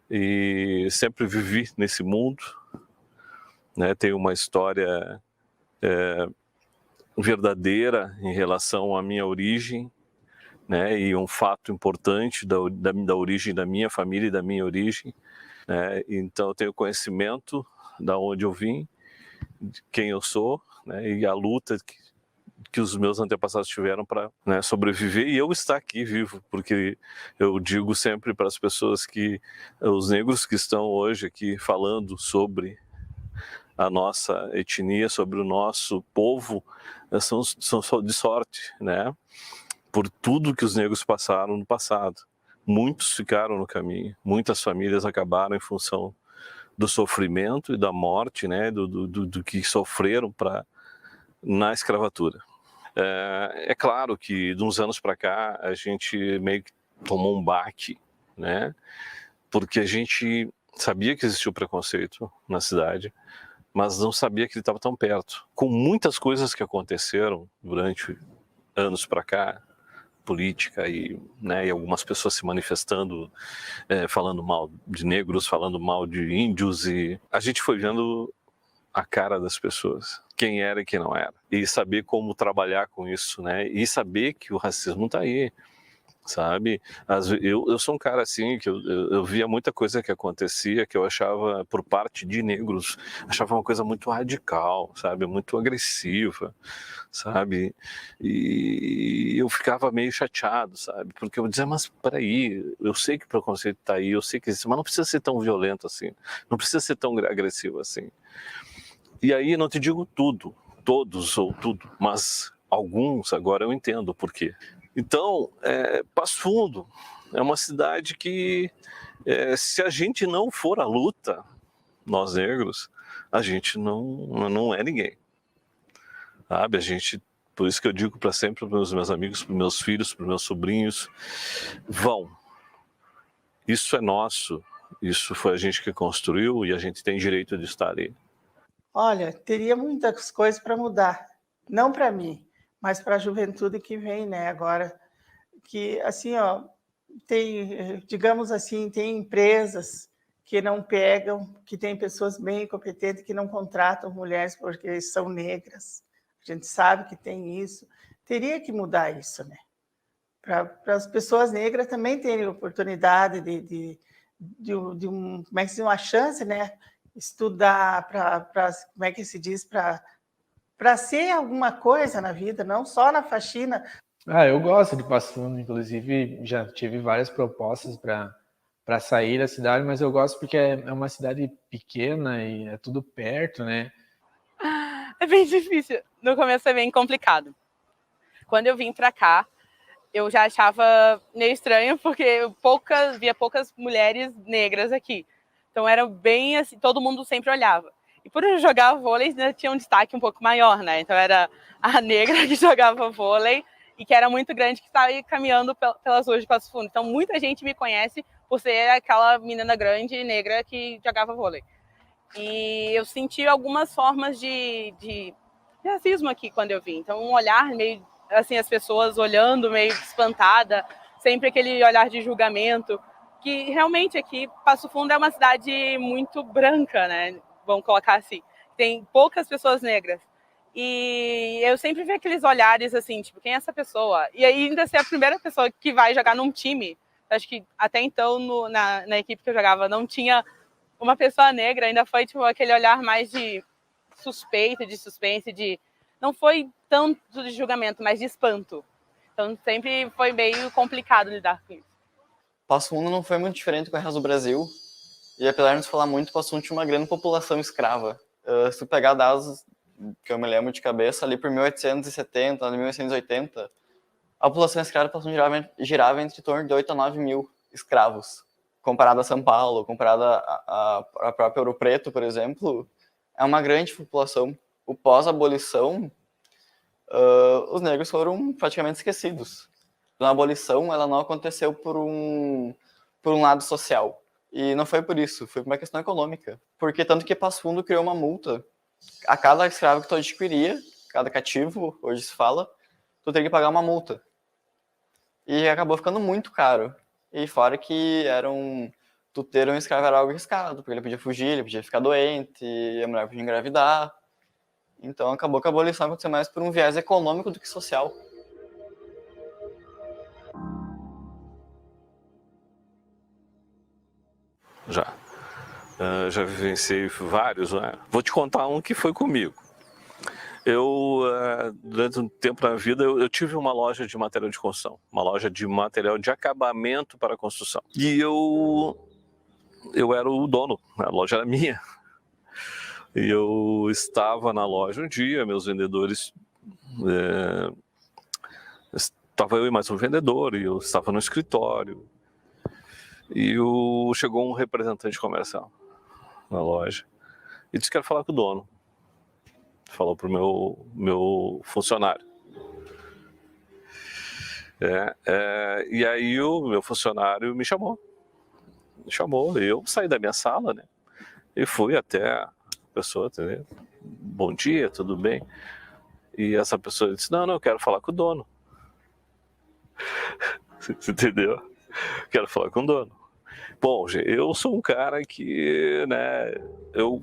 E sempre vivi nesse mundo, né? Tenho uma história verdadeira em relação à minha origem, né? E um fato importante da origem da minha família e da minha origem, né? Então eu tenho conhecimento da onde eu vim, de quem eu sou, né? E a luta que os meus antepassados tiveram para, né, sobreviver e eu estar aqui vivo, porque eu digo sempre para as pessoas que os negros que estão hoje aqui falando sobre a nossa etnia, sobre o nosso povo, são de sorte, né? Por tudo que os negros passaram no passado. Muitos ficaram no caminho, muitas famílias acabaram em função do sofrimento e da morte, né? Do que sofreram na escravatura. É claro que de uns anos para cá a gente meio que tomou um baque, né? Porque a gente sabia que existia o preconceito na cidade, mas não sabia que ele estava tão perto. Com muitas coisas que aconteceram durante anos para cá, política e, né, e algumas pessoas se manifestando, falando mal de negros, falando mal de índios, e a gente foi vendo a cara das pessoas, quem era e quem não era, e saber como trabalhar com isso, né, e saber que o racismo está aí, sabe? Eu sou um cara assim, que eu via muita coisa que acontecia, que eu achava, por parte de negros, achava uma coisa muito radical, sabe? Muito agressiva, sabe? E eu ficava meio chateado, sabe? Porque eu dizia, mas peraí, eu sei que o preconceito tá aí, eu sei que existe, mas não precisa ser tão violento assim, não precisa ser tão agressivo assim. E aí, não te digo tudo, todos ou tudo, mas alguns agora eu entendo por quê. Então, Passo Fundo é uma cidade que, se a gente não for à luta, nós negros, a gente não é ninguém. Sabe? Por isso que eu digo para sempre para os meus amigos, para os meus filhos, para os meus sobrinhos, vão. Isso é nosso, isso foi a gente que construiu e a gente tem direito de estar ali. Olha, teria muitas coisas para mudar, não para mim, mas para a juventude que vem, né, agora, que, assim, ó, digamos assim, tem empresas que não pegam, que tem pessoas bem competentes que não contratam mulheres porque são negras, a gente sabe que tem isso, teria que mudar isso, né, para as pessoas negras também terem oportunidade de como é que se diz, uma chance, né, estudar, como é que se diz, para ser alguma coisa na vida, não só na faxina. Eu gosto de Passo Fundo, inclusive já tive várias propostas para sair da cidade, mas eu gosto porque é uma cidade pequena e é tudo perto, né? É bem difícil. No começo é bem complicado. Quando eu vim para cá, eu já achava meio estranho, porque eu via poucas mulheres negras aqui. Então era bem assim, todo mundo sempre olhava. E por eu jogar vôlei, né, tinha um destaque um pouco maior, né? Então era a negra que jogava vôlei e que era muito grande, que estava aí caminhando pelas ruas de Passo Fundo. Então muita gente me conhece por ser aquela menina grande e negra que jogava vôlei. E eu senti algumas formas de racismo aqui quando eu vim. Então um olhar meio assim, as pessoas olhando meio espantada, sempre aquele olhar de julgamento, que realmente aqui Passo Fundo é uma cidade muito branca, né? Vamos colocar assim. Tem poucas pessoas negras. E eu sempre vi aqueles olhares assim, tipo, quem é essa pessoa? E ainda ser a primeira pessoa que vai jogar num time. Acho que até então na equipe que eu jogava não tinha uma pessoa negra, ainda foi tipo aquele olhar mais de suspeita, de suspense, não foi tanto de julgamento, mas de espanto. Então sempre foi meio complicado lidar com isso. Passo Fundo não foi muito diferente com o resto do Brasil. E apesar de nos falar muito, Passo Fundo tinha uma grande população escrava. Se tu pegar dados que eu me lembro de cabeça, ali por 1870, 1880, a população escrava de Passo Fundo girava entre torno de 8 a 9 mil escravos. Comparado a São Paulo, comparado a própria Ouro Preto, por exemplo, é uma grande população. O pós-abolição, os negros foram praticamente esquecidos. A abolição ela não aconteceu por um lado social. E não foi por isso, foi por uma questão econômica. Porque tanto que Passo Fundo criou uma multa. A cada escravo que tu adquiria, cada cativo, hoje se fala, tu teria que pagar uma multa. E acabou ficando muito caro. E fora que tu ter um escravo era algo arriscado, porque ele podia fugir, ele podia ficar doente, a mulher podia engravidar. Então acabou que a abolição aconteceu mais por um viés econômico do que social. Já vivenciei vários, né? Vou te contar um que foi comigo. Durante um tempo na vida, eu tive uma loja de material de construção, uma loja de material de acabamento para construção. E eu era o dono, a loja era minha. E eu estava na loja um dia, meus vendedores... Estava eu e mais um vendedor, e eu estava no escritório. E chegou um representante comercial na loja e disse que quer falar com o dono. Falou pro meu funcionário. E aí o meu funcionário me chamou. Eu saí da minha sala, né? E fui até a pessoa, entendeu? Bom dia, tudo bem? E essa pessoa disse, não, eu quero falar com o dono. Você entendeu? Quero falar com o dono. Bom, eu sou um cara que, né, eu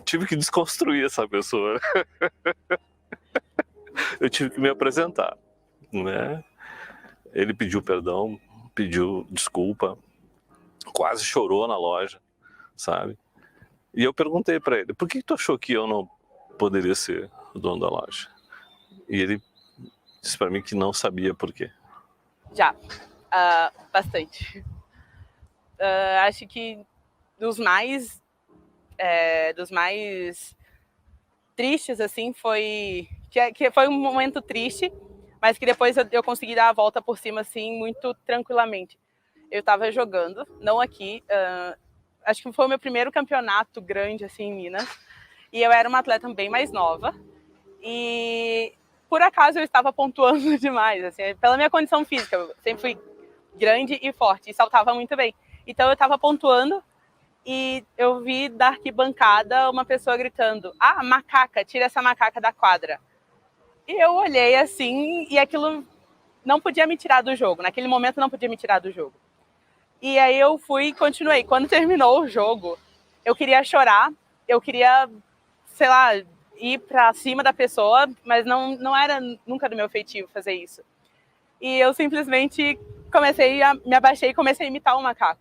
tive que desconstruir essa pessoa. Eu tive que me apresentar, né? Ele pediu perdão, pediu desculpa, quase chorou na loja, sabe? E eu perguntei para ele, por que tu achou que eu não poderia ser o dono da loja? E ele disse para mim que não sabia por quê. Já, bastante. Acho que dos mais tristes, assim, foi que foi um momento triste, mas que depois eu consegui dar a volta por cima, assim, muito tranquilamente. Eu estava jogando, não aqui, acho que foi o meu primeiro campeonato grande, assim, em Minas, e eu era uma atleta bem mais nova, e por acaso eu estava pontuando demais, assim, pela minha condição física, eu sempre fui grande e forte, e saltava muito bem. Então eu estava pontuando, e eu vi da arquibancada uma pessoa gritando, macaca, tira essa macaca da quadra. E eu olhei assim, e aquilo não podia me tirar do jogo, naquele momento não podia me tirar do jogo. E aí eu fui e continuei. Quando terminou o jogo, eu queria chorar, eu queria, sei lá, ir pra cima da pessoa, mas não era nunca do meu feitio fazer isso. E eu simplesmente me abaixei e comecei a imitar o macaco.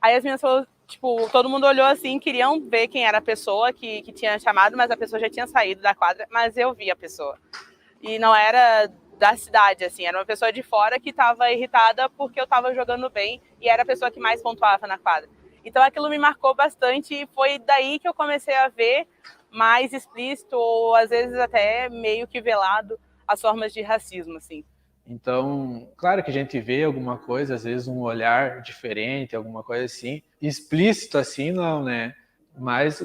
Aí as meninas falaram, tipo, todo mundo olhou assim, queriam ver quem era a pessoa que tinha chamado, mas a pessoa já tinha saído da quadra, mas eu vi a pessoa. E não era da cidade, assim, era uma pessoa de fora que estava irritada porque eu estava jogando bem e era a pessoa que mais pontuava na quadra. Então aquilo me marcou bastante e foi daí que eu comecei a ver mais explícito ou às vezes até meio que velado as formas de racismo, assim. Então, claro que a gente vê alguma coisa, às vezes um olhar diferente, alguma coisa assim, explícito assim não, né? Mas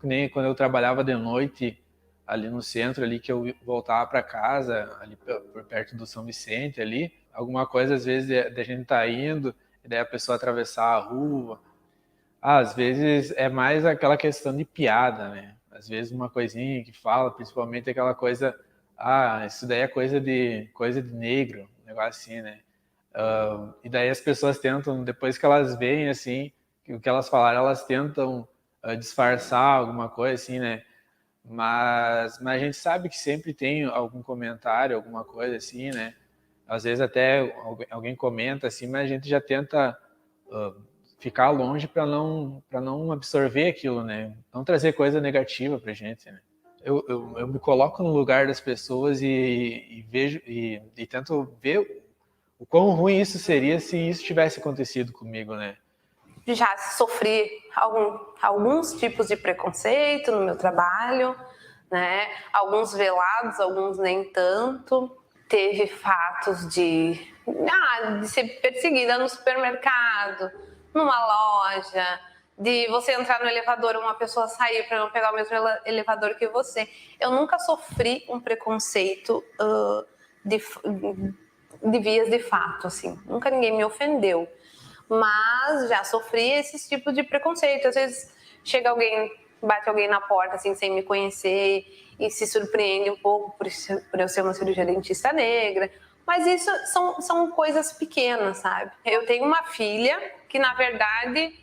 nem quando eu trabalhava de noite ali no centro, ali que eu voltava para casa, ali por perto do São Vicente ali, alguma coisa às vezes da gente tá indo e daí a pessoa atravessar a rua, às vezes é mais aquela questão de piada, né? Às vezes uma coisinha que fala, principalmente aquela coisa, isso daí é coisa de negro, um negócio assim, né? E daí as pessoas tentam, depois que elas veem, assim, o que elas falaram, elas tentam disfarçar alguma coisa, assim, né? Mas a gente sabe que sempre tem algum comentário, alguma coisa assim, né? Às vezes até alguém comenta assim, mas a gente já tenta ficar longe para não absorver aquilo, né? Não trazer coisa negativa pra gente, né? Eu me coloco no lugar das pessoas e vejo e tento ver o quão ruim isso seria se isso tivesse acontecido comigo, né? Já sofri alguns tipos de preconceito no meu trabalho, né? Alguns velados, alguns nem tanto. Teve fatos de ser perseguida no supermercado, numa loja, de você entrar no elevador e uma pessoa sair para não pegar o mesmo elevador que você. Eu nunca sofri um preconceito de vias de fato, assim. Nunca ninguém me ofendeu. Mas já sofri esses tipos de preconceito. Às vezes chega alguém, bate alguém na porta assim, sem me conhecer e se surpreende um pouco por eu ser uma cirurgia dentista negra. Mas isso são coisas pequenas, sabe? Eu tenho uma filha que, na verdade,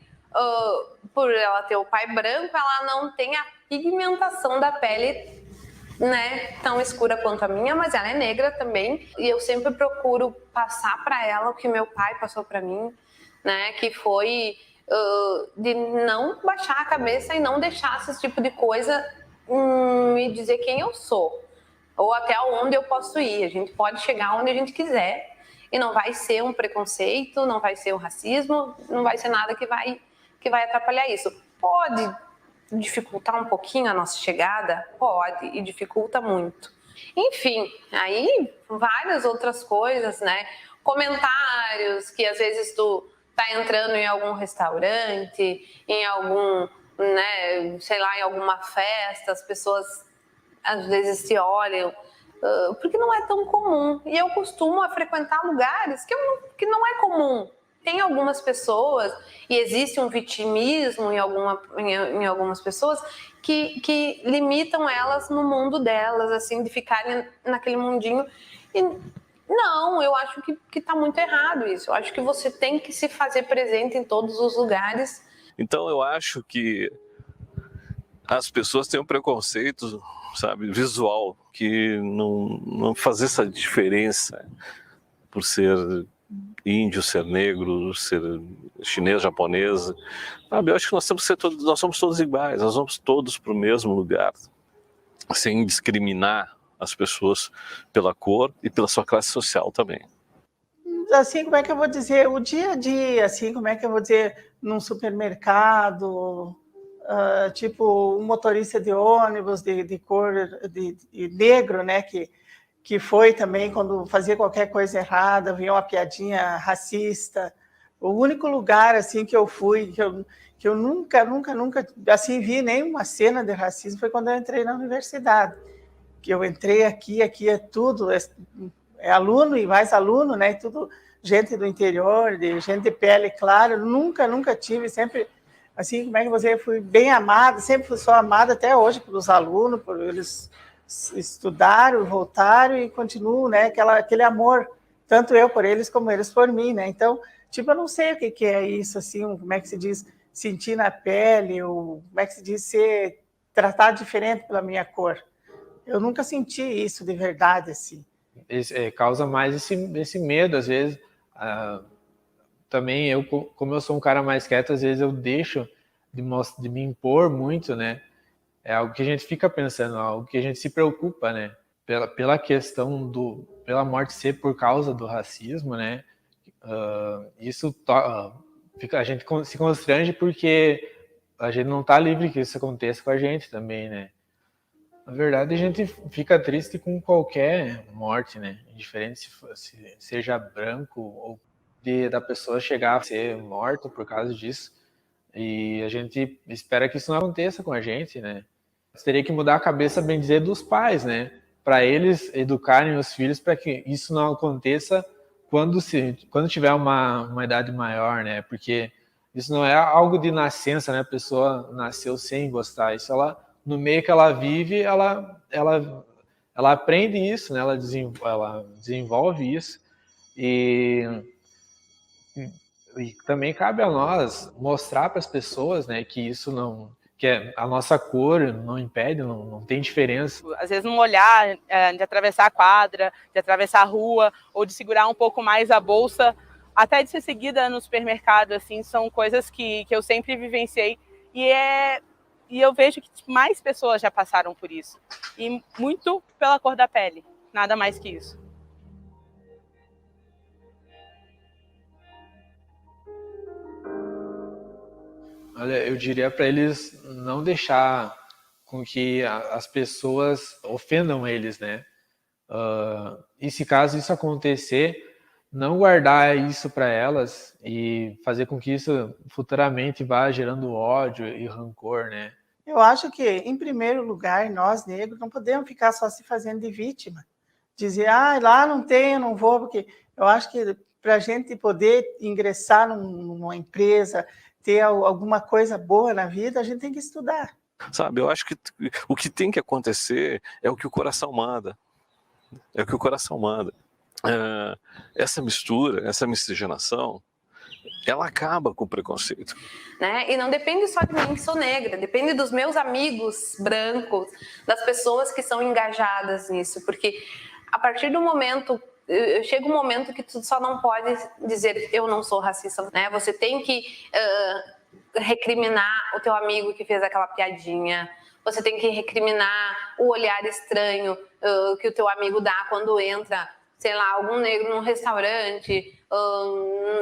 por ela ter o pai branco, ela não tem a pigmentação da pele, né, tão escura quanto a minha, mas ela é negra também. E eu sempre procuro passar para ela o que meu pai passou para mim, né, que foi de não baixar a cabeça e não deixar esse tipo de coisa me dizer quem eu sou ou até onde eu posso ir. A gente pode chegar onde a gente quiser e não vai ser um preconceito, não vai ser um racismo, não vai ser nada que vai atrapalhar isso. Pode dificultar um pouquinho a nossa chegada? Pode, e dificulta muito. Enfim, aí várias outras coisas, né? Comentários que às vezes tu tá entrando em algum restaurante, em algum, né, sei lá, em alguma festa, as pessoas às vezes se olham, porque não é tão comum. E eu costumo frequentar lugares que não é comum. Tem algumas pessoas, e existe um vitimismo em algumas pessoas, que limitam elas no mundo delas, assim, de ficarem naquele mundinho. E Não, eu acho que está muito errado isso. Eu acho que você tem que se fazer presente em todos os lugares. Então eu acho que as pessoas têm um preconceito, sabe, visual, que não faz essa diferença por ser índio, ser negro, ser chinês, japonês. Sabe, eu acho que nós somos todos iguais, nós vamos todos para o mesmo lugar, sem discriminar as pessoas pela cor e pela sua classe social também. Assim, como é que eu vou dizer? O dia a dia, assim, como é que eu vou dizer? Num supermercado, tipo um motorista de ônibus de cor de negro, né? Que foi também quando fazia qualquer coisa errada, vinha uma piadinha racista. O único lugar assim que eu fui, que eu nunca assim vi nenhuma cena de racismo foi quando eu entrei na universidade. Que eu entrei aqui é tudo, é aluno e mais aluno, né? Tudo gente do interior, gente de pele clara. Nunca tive, sempre assim, como é que você fui bem amada, sempre sou amada até hoje pelos alunos, por eles estudaram, voltaram e continuo, né? Aquele amor, tanto eu por eles como eles por mim, né? Então, tipo, eu não sei o que é isso, assim, como é que se diz, sentir na pele, ou como é que se diz, ser tratado diferente pela minha cor. Eu nunca senti isso de verdade, assim. Causa mais esse medo, às vezes. Também eu, como eu sou um cara mais quieto, às vezes eu deixo de me impor muito, né? É algo que a gente fica pensando, algo que a gente se preocupa, né? Pela questão pela morte ser por causa do racismo, né? Isso a gente se constrange porque a gente não está livre que isso aconteça com a gente também, né? Na verdade, a gente fica triste com qualquer morte, né? Indiferente se seja branco ou da pessoa chegar a ser morta por causa disso. E a gente espera que isso não aconteça com a gente, né? Teria que mudar a cabeça, bem dizer, dos pais, né? Para eles educarem os filhos para que isso não aconteça quando tiver uma idade maior, né? Porque isso não é algo de nascença, né? A pessoa nasceu sem gostar. Isso no meio que ela vive, ela aprende isso, né? Ela desenvolve isso. E também cabe a nós mostrar para as pessoas, né, que isso que a nossa cor não impede, não tem diferença. Às vezes um olhar de atravessar a quadra, de atravessar a rua, ou de segurar um pouco mais a bolsa, até de ser seguida no supermercado, assim, são coisas que eu sempre vivenciei e eu vejo que mais pessoas já passaram por isso. E muito pela cor da pele, nada mais que isso. Olha, eu diria para eles não deixar com que as pessoas ofendam eles, né? E se caso isso acontecer, não guardar isso para elas e fazer com que isso futuramente vá gerando ódio e rancor, né? Eu acho que, em primeiro lugar, nós negros não podemos ficar só se fazendo de vítima. Dizer, lá não tem, eu não vou, porque eu acho que para a gente poder ingressar numa empresa, ter alguma coisa boa na vida, a gente tem que estudar. Sabe, eu acho que o que tem que acontecer é o que o coração manda. É o que o coração manda. Essa mistura, essa miscigenação, ela acaba com o preconceito. Né? E não depende só de mim que sou negra, depende dos meus amigos brancos, das pessoas que são engajadas nisso, porque a partir do momento, chega um momento que tu só não pode dizer eu não sou racista, né? Você tem que recriminar o teu amigo que fez aquela piadinha, você tem que recriminar o olhar estranho que o teu amigo dá quando entra, sei lá, algum negro num restaurante,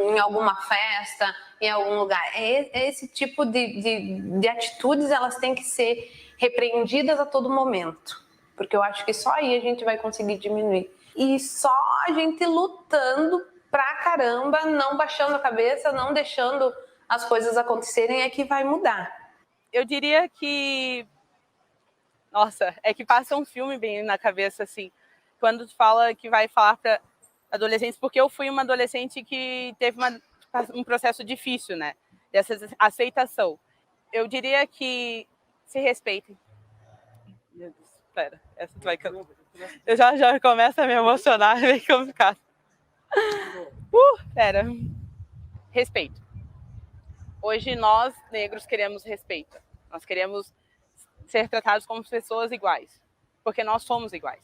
em alguma festa, em algum lugar. Esse tipo de atitudes, elas têm que ser repreendidas a todo momento, porque eu acho que só aí a gente vai conseguir diminuir. E só a gente lutando pra caramba, não baixando a cabeça, não deixando as coisas acontecerem, é que vai mudar. Eu diria que... Nossa, é que passa um filme bem na cabeça, assim, quando tu fala que vai falar para adolescentes, porque eu fui uma adolescente que teve um processo difícil, né, dessa aceitação. Eu diria que se respeitem. Meu Deus, espera, essa tu vai cantar. Eu já começo a me emocionar, é meio complicado. Pera. Respeito. Hoje nós, negros, queremos respeito. Nós queremos ser tratados como pessoas iguais, porque nós somos iguais.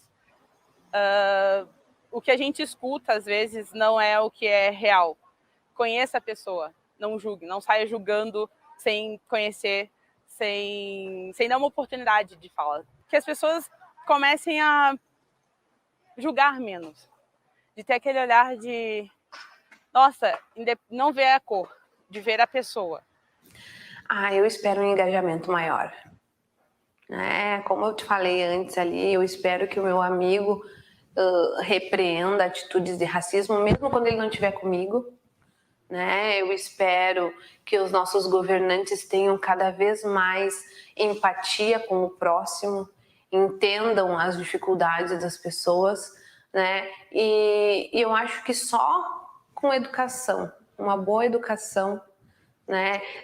O que a gente escuta, às vezes, não é o que é real. Conheça a pessoa, não julgue, não saia julgando sem conhecer, sem dar uma oportunidade de falar. Que as pessoas comecem a julgar menos, de ter aquele olhar de, nossa, não ver a cor, de ver a pessoa. Eu espero um engajamento maior. Como eu te falei antes ali, eu espero que o meu amigo repreenda atitudes de racismo, mesmo quando ele não estiver comigo. Eu espero que os nossos governantes tenham cada vez mais empatia com o próximo, entendam as dificuldades das pessoas, e eu acho que só com educação, uma boa educação,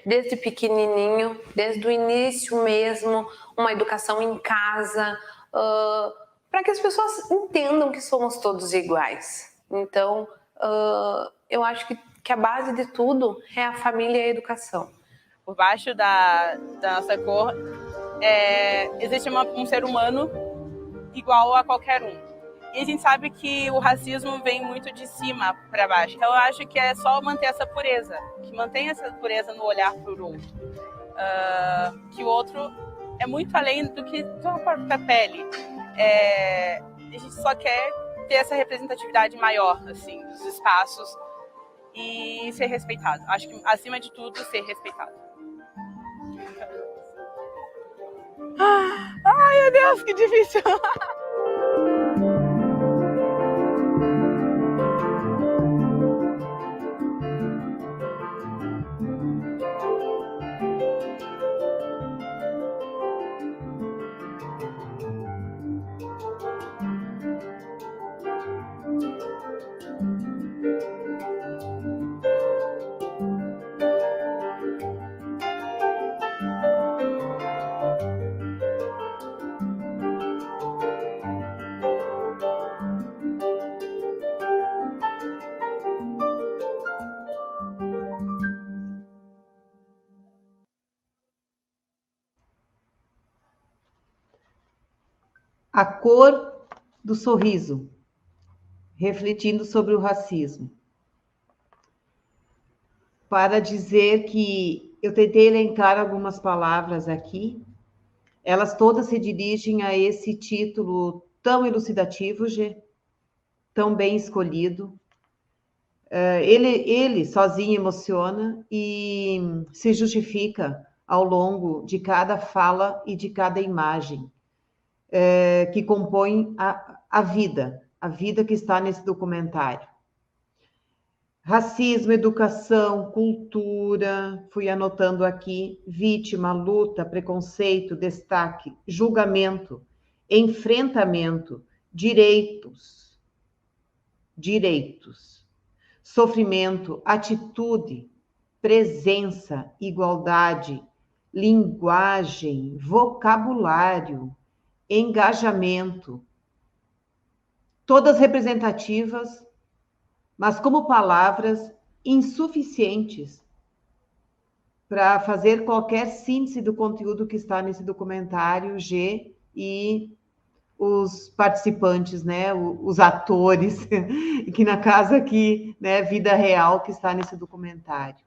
desde pequenininho, desde o início mesmo, uma educação em casa, para que as pessoas entendam que somos todos iguais. Então, eu acho que a base de tudo é a família e a educação. Por baixo da nossa cor, existe um ser humano igual a qualquer um. E a gente sabe que o racismo vem muito de cima para baixo. Então eu acho que é só manter essa pureza, que mantenha essa pureza no olhar para o outro. Que o outro é muito além do que só a própria pele. A gente só quer ter essa representatividade maior, assim, dos espaços e ser respeitado. Acho que, acima de tudo, ser respeitado. Ai, meu Deus, que difícil! A cor do sorriso, refletindo sobre o racismo. Para dizer que eu tentei elencar algumas palavras aqui, elas todas se dirigem a esse título tão elucidativo, tão bem escolhido. Ele sozinho emociona e se justifica ao longo de cada fala e de cada imagem que compõe a vida que está nesse documentário. Racismo, educação, cultura, fui anotando aqui, vítima, luta, preconceito, destaque, julgamento, enfrentamento, direitos, sofrimento, atitude, presença, igualdade, linguagem, vocabulário, engajamento, todas representativas, mas como palavras insuficientes para fazer qualquer síntese do conteúdo que está nesse documentário, e os participantes, os atores, que na casa aqui, vida real, que está nesse documentário.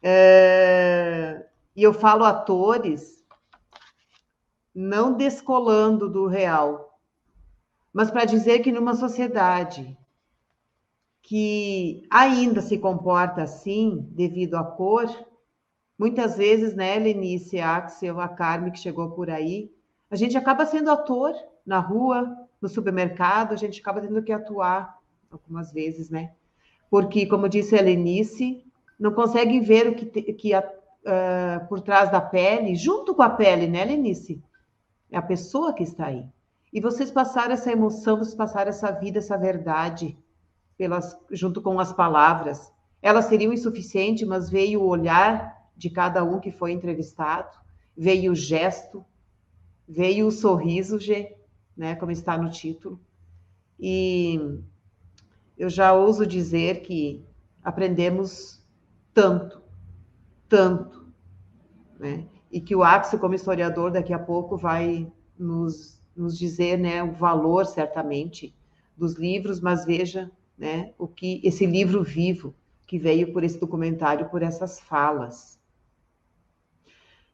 E eu falo atores não descolando do real, mas para dizer que numa sociedade que ainda se comporta assim, devido à cor, muitas vezes, Lenice, Axel, a Carme, que chegou por aí, a gente acaba sendo ator na rua, no supermercado, a gente acaba tendo que atuar algumas vezes, Porque, como disse a Lenice, não conseguem ver o que por trás da pele, junto com a pele, Lenice? É a pessoa que está aí. E vocês passaram essa emoção, vocês passaram essa vida, essa verdade, junto com as palavras. Elas seriam insuficientes, mas veio o olhar de cada um que foi entrevistado, veio o gesto, veio o sorriso, né, como está no título. E eu já ouso dizer que aprendemos tanto, né? E que o Axel, como historiador, daqui a pouco vai nos dizer, né, o valor, certamente, dos livros, mas veja, né, o que esse livro vivo que veio por esse documentário, por essas falas.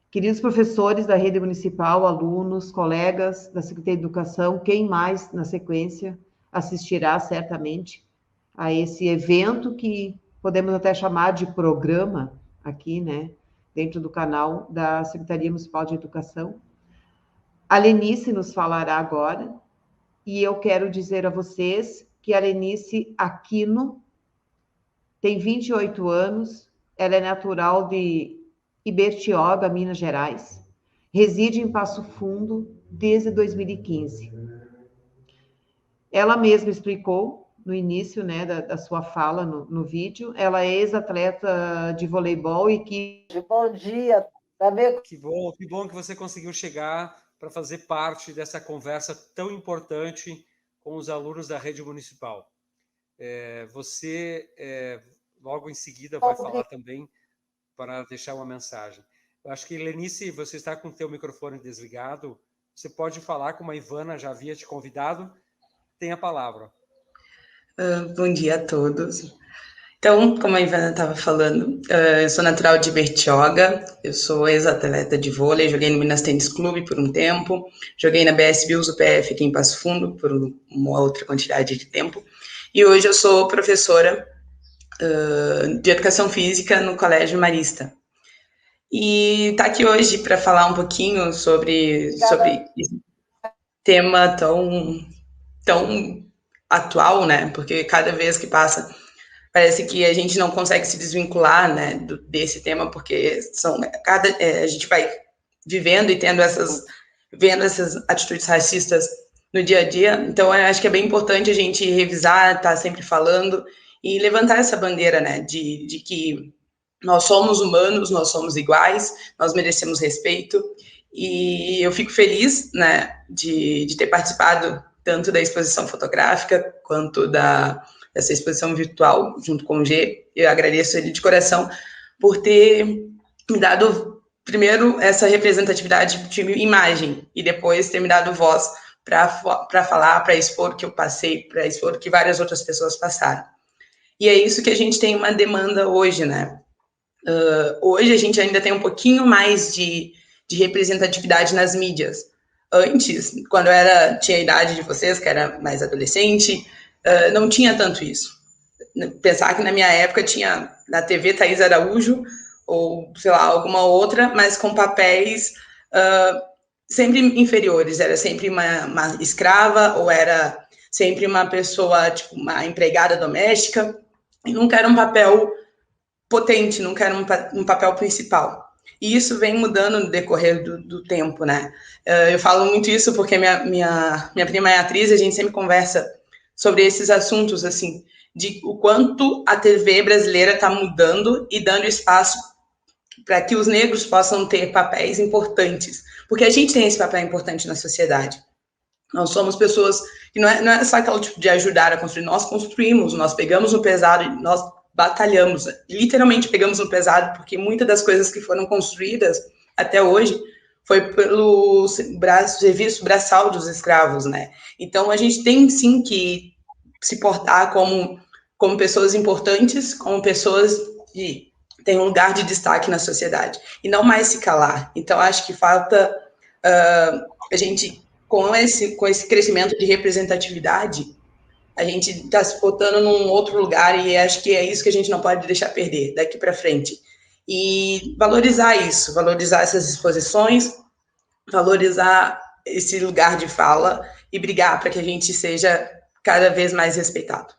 Queridos professores da rede municipal, alunos, colegas da Secretaria de Educação, quem mais, na sequência, assistirá certamente a esse evento que podemos até chamar de programa aqui, né, dentro do canal da Secretaria Municipal de Educação. A Lenice nos falará agora, e eu quero dizer a vocês que a Lenice Aquino tem 28 anos, ela é natural de Ibertioga, Minas Gerais, reside em Passo Fundo desde 2015. Ela mesma explicou no início, né, da sua fala no vídeo, ela é ex-atleta de voleibol e que... Bom dia, tá vendo? Que bom que você conseguiu chegar para fazer parte dessa conversa tão importante com os alunos da rede municipal. Você, logo em seguida, vai falar também para deixar uma mensagem. Eu acho que, Lenice, você está com o teu microfone desligado, você pode falar, como a Ivana já havia te convidado, tem a palavra. Bom dia a todos. Então, como a Ivana estava falando, eu sou natural de Bertioga, eu sou ex-atleta de vôlei, joguei no Minas Tênis Clube por um tempo, joguei na BS Bills UPF aqui em Passo Fundo por uma outra quantidade de tempo, e hoje eu sou professora de Educação Física no Colégio Marista. E tá aqui hoje para falar um pouquinho sobre esse tema tão atual, né? Porque cada vez que passa, parece que a gente não consegue se desvincular, né, desse tema, porque a gente vai vivendo e vendo essas atitudes racistas no dia a dia. Então, eu acho que é bem importante a gente revisar, estar sempre falando e levantar essa bandeira, né, de que nós somos humanos, nós somos iguais, nós merecemos respeito. E eu fico feliz, né, de ter participado tanto da exposição fotográfica quanto dessa exposição virtual junto com o G. Eu agradeço ele de coração por ter me dado, primeiro, essa representatividade de imagem e depois ter me dado voz para falar, para expor o que eu passei, para expor o que várias outras pessoas passaram. E é isso que a gente tem uma demanda hoje, né? Hoje a gente ainda tem um pouquinho mais de representatividade nas mídias. Antes, quando eu tinha a idade de vocês, que era mais adolescente, não tinha tanto isso. Pensar que na minha época tinha na TV Thaís Araújo, ou sei lá, alguma outra, mas com papéis sempre inferiores. Era sempre uma escrava, ou era sempre uma pessoa, tipo, uma empregada doméstica, e nunca era um papel potente, nunca era um papel principal. E isso vem mudando no decorrer do tempo, né? Eu falo muito isso porque minha prima é atriz, a gente sempre conversa sobre esses assuntos, assim, de o quanto a TV brasileira está mudando e dando espaço para que os negros possam ter papéis importantes. Porque a gente tem esse papel importante na sociedade. Nós somos pessoas que não é só aquele tipo de ajudar a construir, nós construímos, nós pegamos no pesado, nós batalhamos, literalmente pegamos no pesado, porque muitas das coisas que foram construídas até hoje foi pelo serviço braçal dos escravos, né? Então, a gente tem, sim, que se portar como pessoas importantes, como pessoas que têm um lugar de destaque na sociedade, e não mais se calar. Então, acho que falta a gente, com esse crescimento de representatividade, a gente está se botando num outro lugar e acho que é isso que a gente não pode deixar perder daqui para frente. E valorizar isso, valorizar essas exposições, valorizar esse lugar de fala e brigar para que a gente seja cada vez mais respeitado.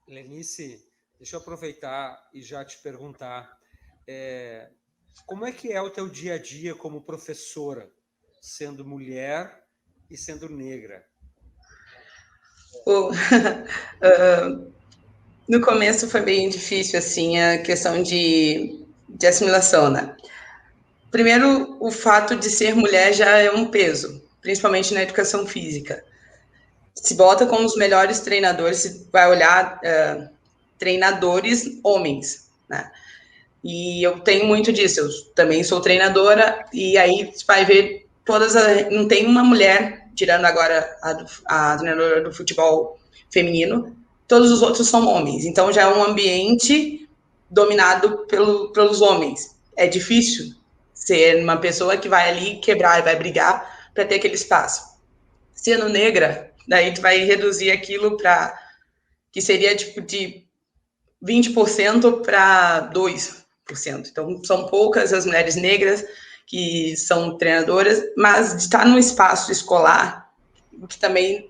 Lenice, deixa eu aproveitar e já te perguntar, como é que é o teu dia a dia como professora, sendo mulher e sendo negra? No começo foi bem difícil, assim, a questão de assimilação, né? Primeiro, o fato de ser mulher já é um peso, principalmente na educação física. Se bota com os melhores treinadores, se vai olhar treinadores homens, né? E eu tenho muito disso, eu também sou treinadora, e aí você vai ver não tem uma mulher, tirando agora a treinadora do futebol feminino, todos os outros são homens, então já é um ambiente dominado pelos homens. É difícil ser uma pessoa que vai ali quebrar e vai brigar para ter aquele espaço. Sendo negra, daí tu vai reduzir aquilo para que seria tipo de 20% para 2%. Então, são poucas as mulheres negras que são treinadoras, mas de estar num espaço escolar, que também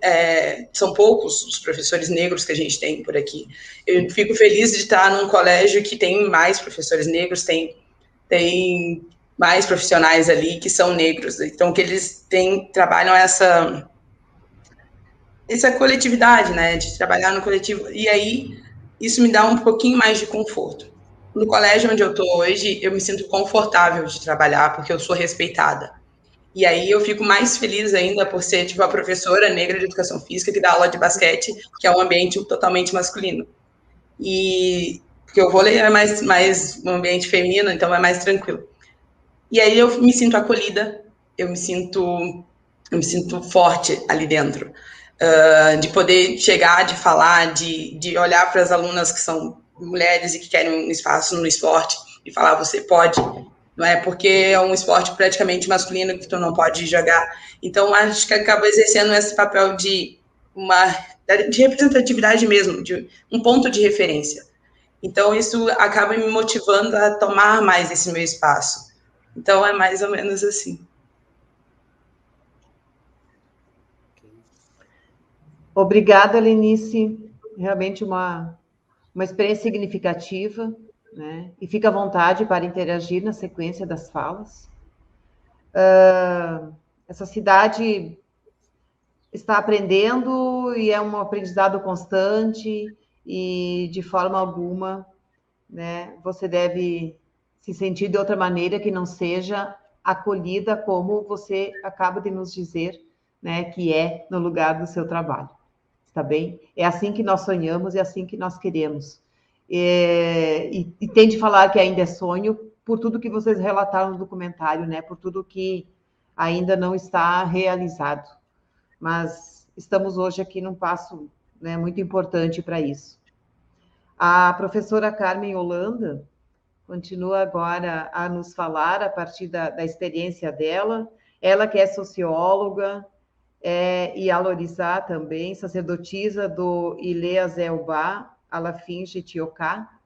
são poucos os professores negros que a gente tem por aqui. Eu fico feliz de estar num colégio que tem mais professores negros, tem mais profissionais ali que são negros, então que eles trabalham essa coletividade, né, de trabalhar no coletivo, e aí isso me dá um pouquinho mais de conforto. No colégio onde eu estou hoje, eu me sinto confortável de trabalhar, porque eu sou respeitada. E aí eu fico mais feliz ainda por ser, tipo, a professora negra de educação física que dá aula de basquete, que é um ambiente totalmente masculino. E porque o vôlei é mais um ambiente feminino, então é mais tranquilo. E aí eu me sinto acolhida, eu me sinto forte ali dentro. De poder chegar, de falar, de olhar para as alunas que são mulheres e que querem um espaço no esporte e falar, você pode, não é? Porque é um esporte praticamente masculino que tu não pode jogar. Então, acho que acaba exercendo esse papel de representatividade mesmo, de um ponto de referência. Então, isso acaba me motivando a tomar mais esse meu espaço. Então, é mais ou menos assim. Obrigada, Lenice. Realmente uma experiência significativa, né? E fica à vontade para interagir na sequência das falas. Essa cidade está aprendendo e é um aprendizado constante e, de forma alguma, né, você deve se sentir de outra maneira que não seja acolhida como você acaba de nos dizer, né, que é no lugar do seu trabalho. Está bem? É assim que nós sonhamos, é assim que nós queremos. E tente falar que ainda é sonho por tudo que vocês relataram no documentário, né? Por tudo que ainda não está realizado. Mas estamos hoje aqui num passo, né, muito importante para isso. A professora Carmen Holanda continua agora a nos falar a partir da experiência dela. Ela que é socióloga, e a Lorizá também, sacerdotisa do Ilea Zelbá, Alafim Jetioká,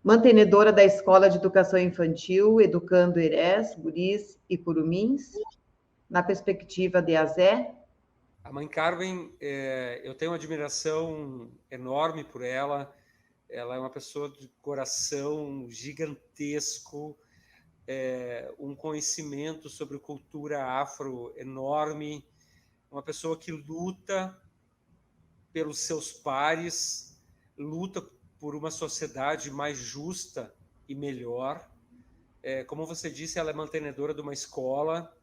mantenedora da Escola de Educação Infantil, Educando Erés, Guris e Curumins, na perspectiva de Azé. A mãe Carmen, eu tenho uma admiração enorme por ela. Ela é uma pessoa de coração gigantesco, um conhecimento sobre cultura afro enorme, uma pessoa que luta pelos seus pares, luta por uma sociedade mais justa e melhor. Como você disse, ela é mantenedora de uma escola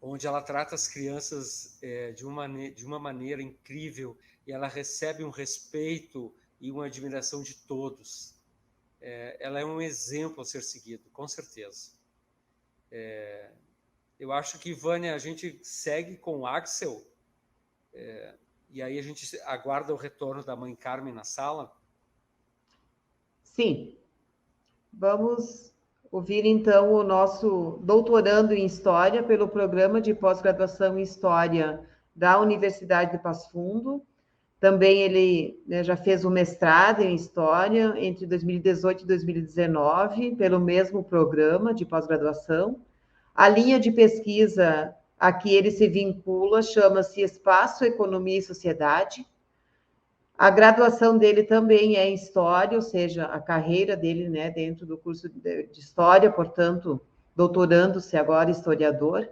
onde ela trata as crianças de uma maneira incrível e ela recebe um respeito e uma admiração de todos. Ela é um exemplo a ser seguido, com certeza. Eu acho que, Vânia, a gente segue com o Axel, e aí a gente aguarda o retorno da mãe Carmen na sala. Sim. Vamos ouvir, então, o nosso doutorando em História pelo Programa de Pós-Graduação em História da Universidade de Passo Fundo. Também ele, né, já fez o mestrado em História entre 2018 e 2019, pelo mesmo programa de pós-graduação. A linha de pesquisa a que ele se vincula chama-se Espaço, Economia e Sociedade. A graduação dele também é em História, ou seja, a carreira dele, né, dentro do curso de História, portanto, doutorando-se agora historiador,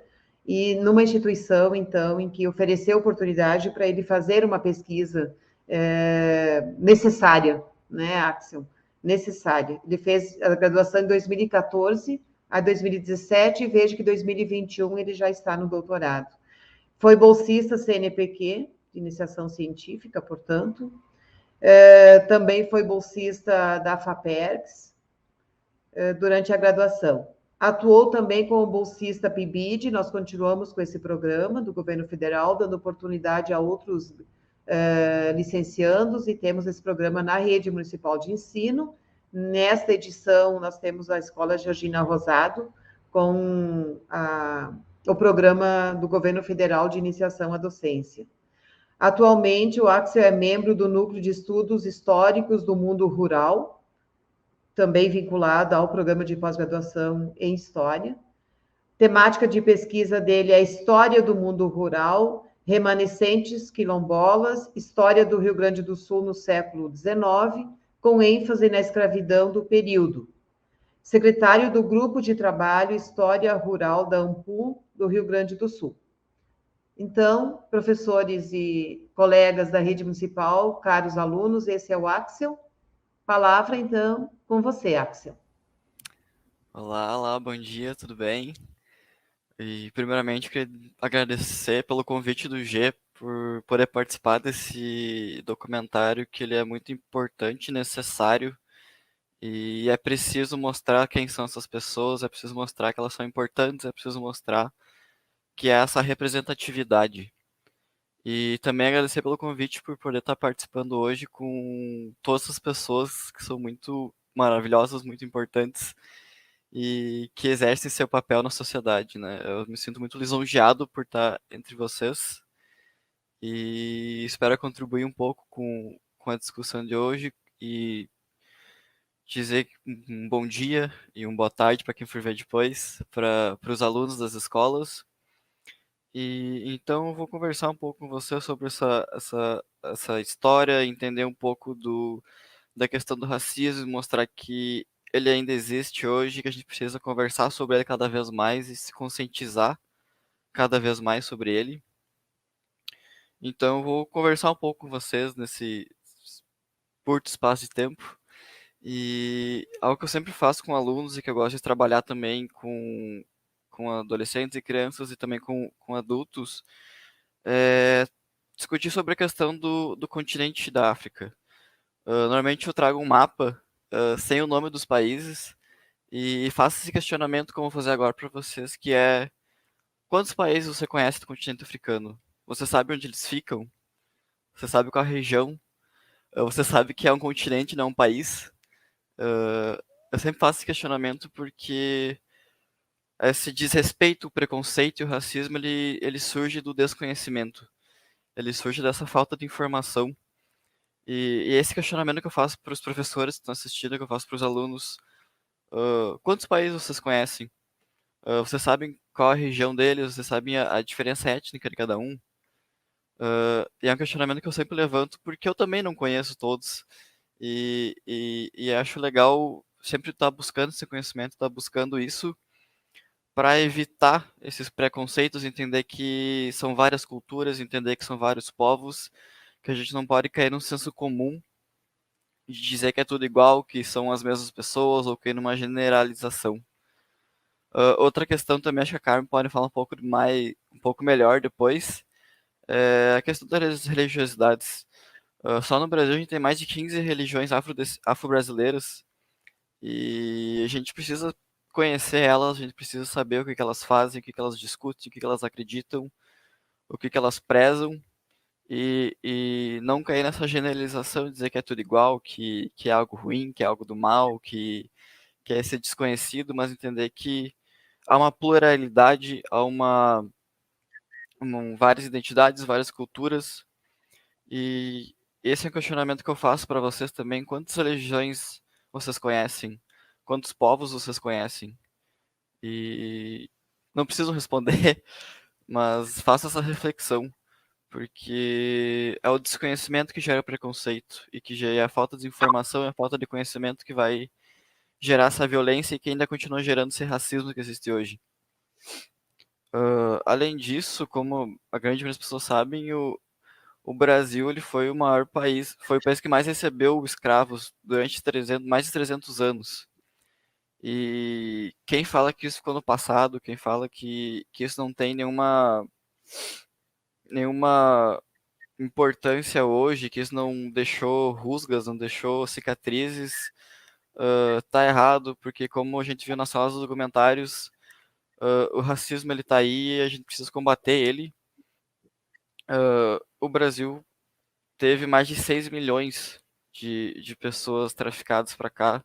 e numa instituição, então, em que ofereceu oportunidade para ele fazer uma pesquisa necessária, né, Axel? Necessária. Ele fez a graduação em 2014 a 2017 e vejo que em 2021 ele já está no doutorado. Foi bolsista CNPq, de iniciação científica, portanto. Também foi bolsista da FAPERGS durante a graduação. Atuou também como bolsista PIBID, nós continuamos com esse programa do governo federal, dando oportunidade a outros licenciandos, e temos esse programa na rede municipal de ensino. Nesta edição, nós temos a Escola Georgina Rosado, com o programa do governo federal de iniciação à docência. Atualmente, o Axel é membro do Núcleo de Estudos Históricos do Mundo Rural, também vinculado ao programa de pós-graduação em História. Temática de pesquisa dele é a História do Mundo Rural, Remanescentes Quilombolas, História do Rio Grande do Sul no século XIX, com ênfase na escravidão do período. Secretário do Grupo de Trabalho História Rural da AMPU do Rio Grande do Sul. Então, professores e colegas da rede municipal, caros alunos, esse é o Axel. Palavra, então, com você, Axel. Olá, bom dia, tudo bem? E, primeiramente, eu queria agradecer pelo convite do G por poder participar desse documentário, que ele é muito importante e necessário, e é preciso mostrar quem são essas pessoas, é preciso mostrar que elas são importantes, é preciso mostrar que é essa representatividade. E também agradecer pelo convite por poder estar participando hoje com todas as pessoas que são muito maravilhosas, muito importantes e que exercem seu papel na sociedade, né? Eu me sinto muito lisonjeado por estar entre vocês e espero contribuir um pouco com a discussão de hoje e dizer um bom dia e uma boa tarde para quem for ver depois, para os alunos das escolas. E então eu vou conversar um pouco com você sobre essa história, entender um pouco da questão do racismo, mostrar que ele ainda existe hoje, que a gente precisa conversar sobre ele cada vez mais e se conscientizar cada vez mais sobre ele. Então eu vou conversar um pouco com vocês nesse curto espaço de tempo. E algo que eu sempre faço com alunos e que eu gosto de trabalhar também com adolescentes e crianças e também com adultos, é discutir sobre a questão do continente da África. Normalmente eu trago um mapa sem o nome dos países e faço esse questionamento que eu vou fazer agora para vocês, que é: quantos países você conhece do continente africano? Você sabe onde eles ficam? Você sabe qual a região? Você sabe que é um continente, não um país? Eu sempre faço esse questionamento porque esse desrespeito, o preconceito e o racismo, ele surge do desconhecimento. Ele surge dessa falta de informação. E esse questionamento que eu faço para os professores que estão assistindo, que eu faço para os alunos: quantos países vocês conhecem? Vocês sabem qual a região deles? Vocês sabem a diferença étnica de cada um? E é um questionamento que eu sempre levanto porque eu também não conheço todos. E acho legal sempre estar buscando esse conhecimento, estar buscando isso para evitar esses preconceitos, entender que são várias culturas, entender que são vários povos, que a gente não pode cair num senso comum de dizer que é tudo igual, que são as mesmas pessoas, ou cair numa generalização. Outra questão também, acho que a Carmen pode falar um pouco melhor depois, é a questão das religiosidades. Só no Brasil a gente tem mais de 15 religiões afro-brasileiras, e a gente precisa conhecer elas, a gente precisa saber o que elas fazem, o que elas discutem, o que elas acreditam, o que elas prezam, e não cair nessa generalização de dizer que é tudo igual, que é algo ruim, que é algo do mal, que é esse desconhecido, mas entender que há uma pluralidade, há várias identidades, várias culturas, e esse é um questionamento que eu faço para vocês também: quantas religiões vocês conhecem? Quantos povos vocês conhecem? E não precisam responder, mas faça essa reflexão, porque é o desconhecimento que gera preconceito, e que é a falta de informação, é a falta de conhecimento que vai gerar essa violência e que ainda continua gerando esse racismo que existe hoje. Além disso, como a grande maioria das pessoas sabem, o Brasil ele foi o maior país, foi o país que mais recebeu escravos durante mais de 300 anos. E quem fala que isso ficou no passado, quem fala que isso não tem nenhuma importância hoje, que isso não deixou rusgas, não deixou cicatrizes, tá errado, porque como a gente viu nas falas dos documentários, o racismo ele tá aí e a gente precisa combater ele. O Brasil teve mais de 6 milhões de pessoas traficadas para cá,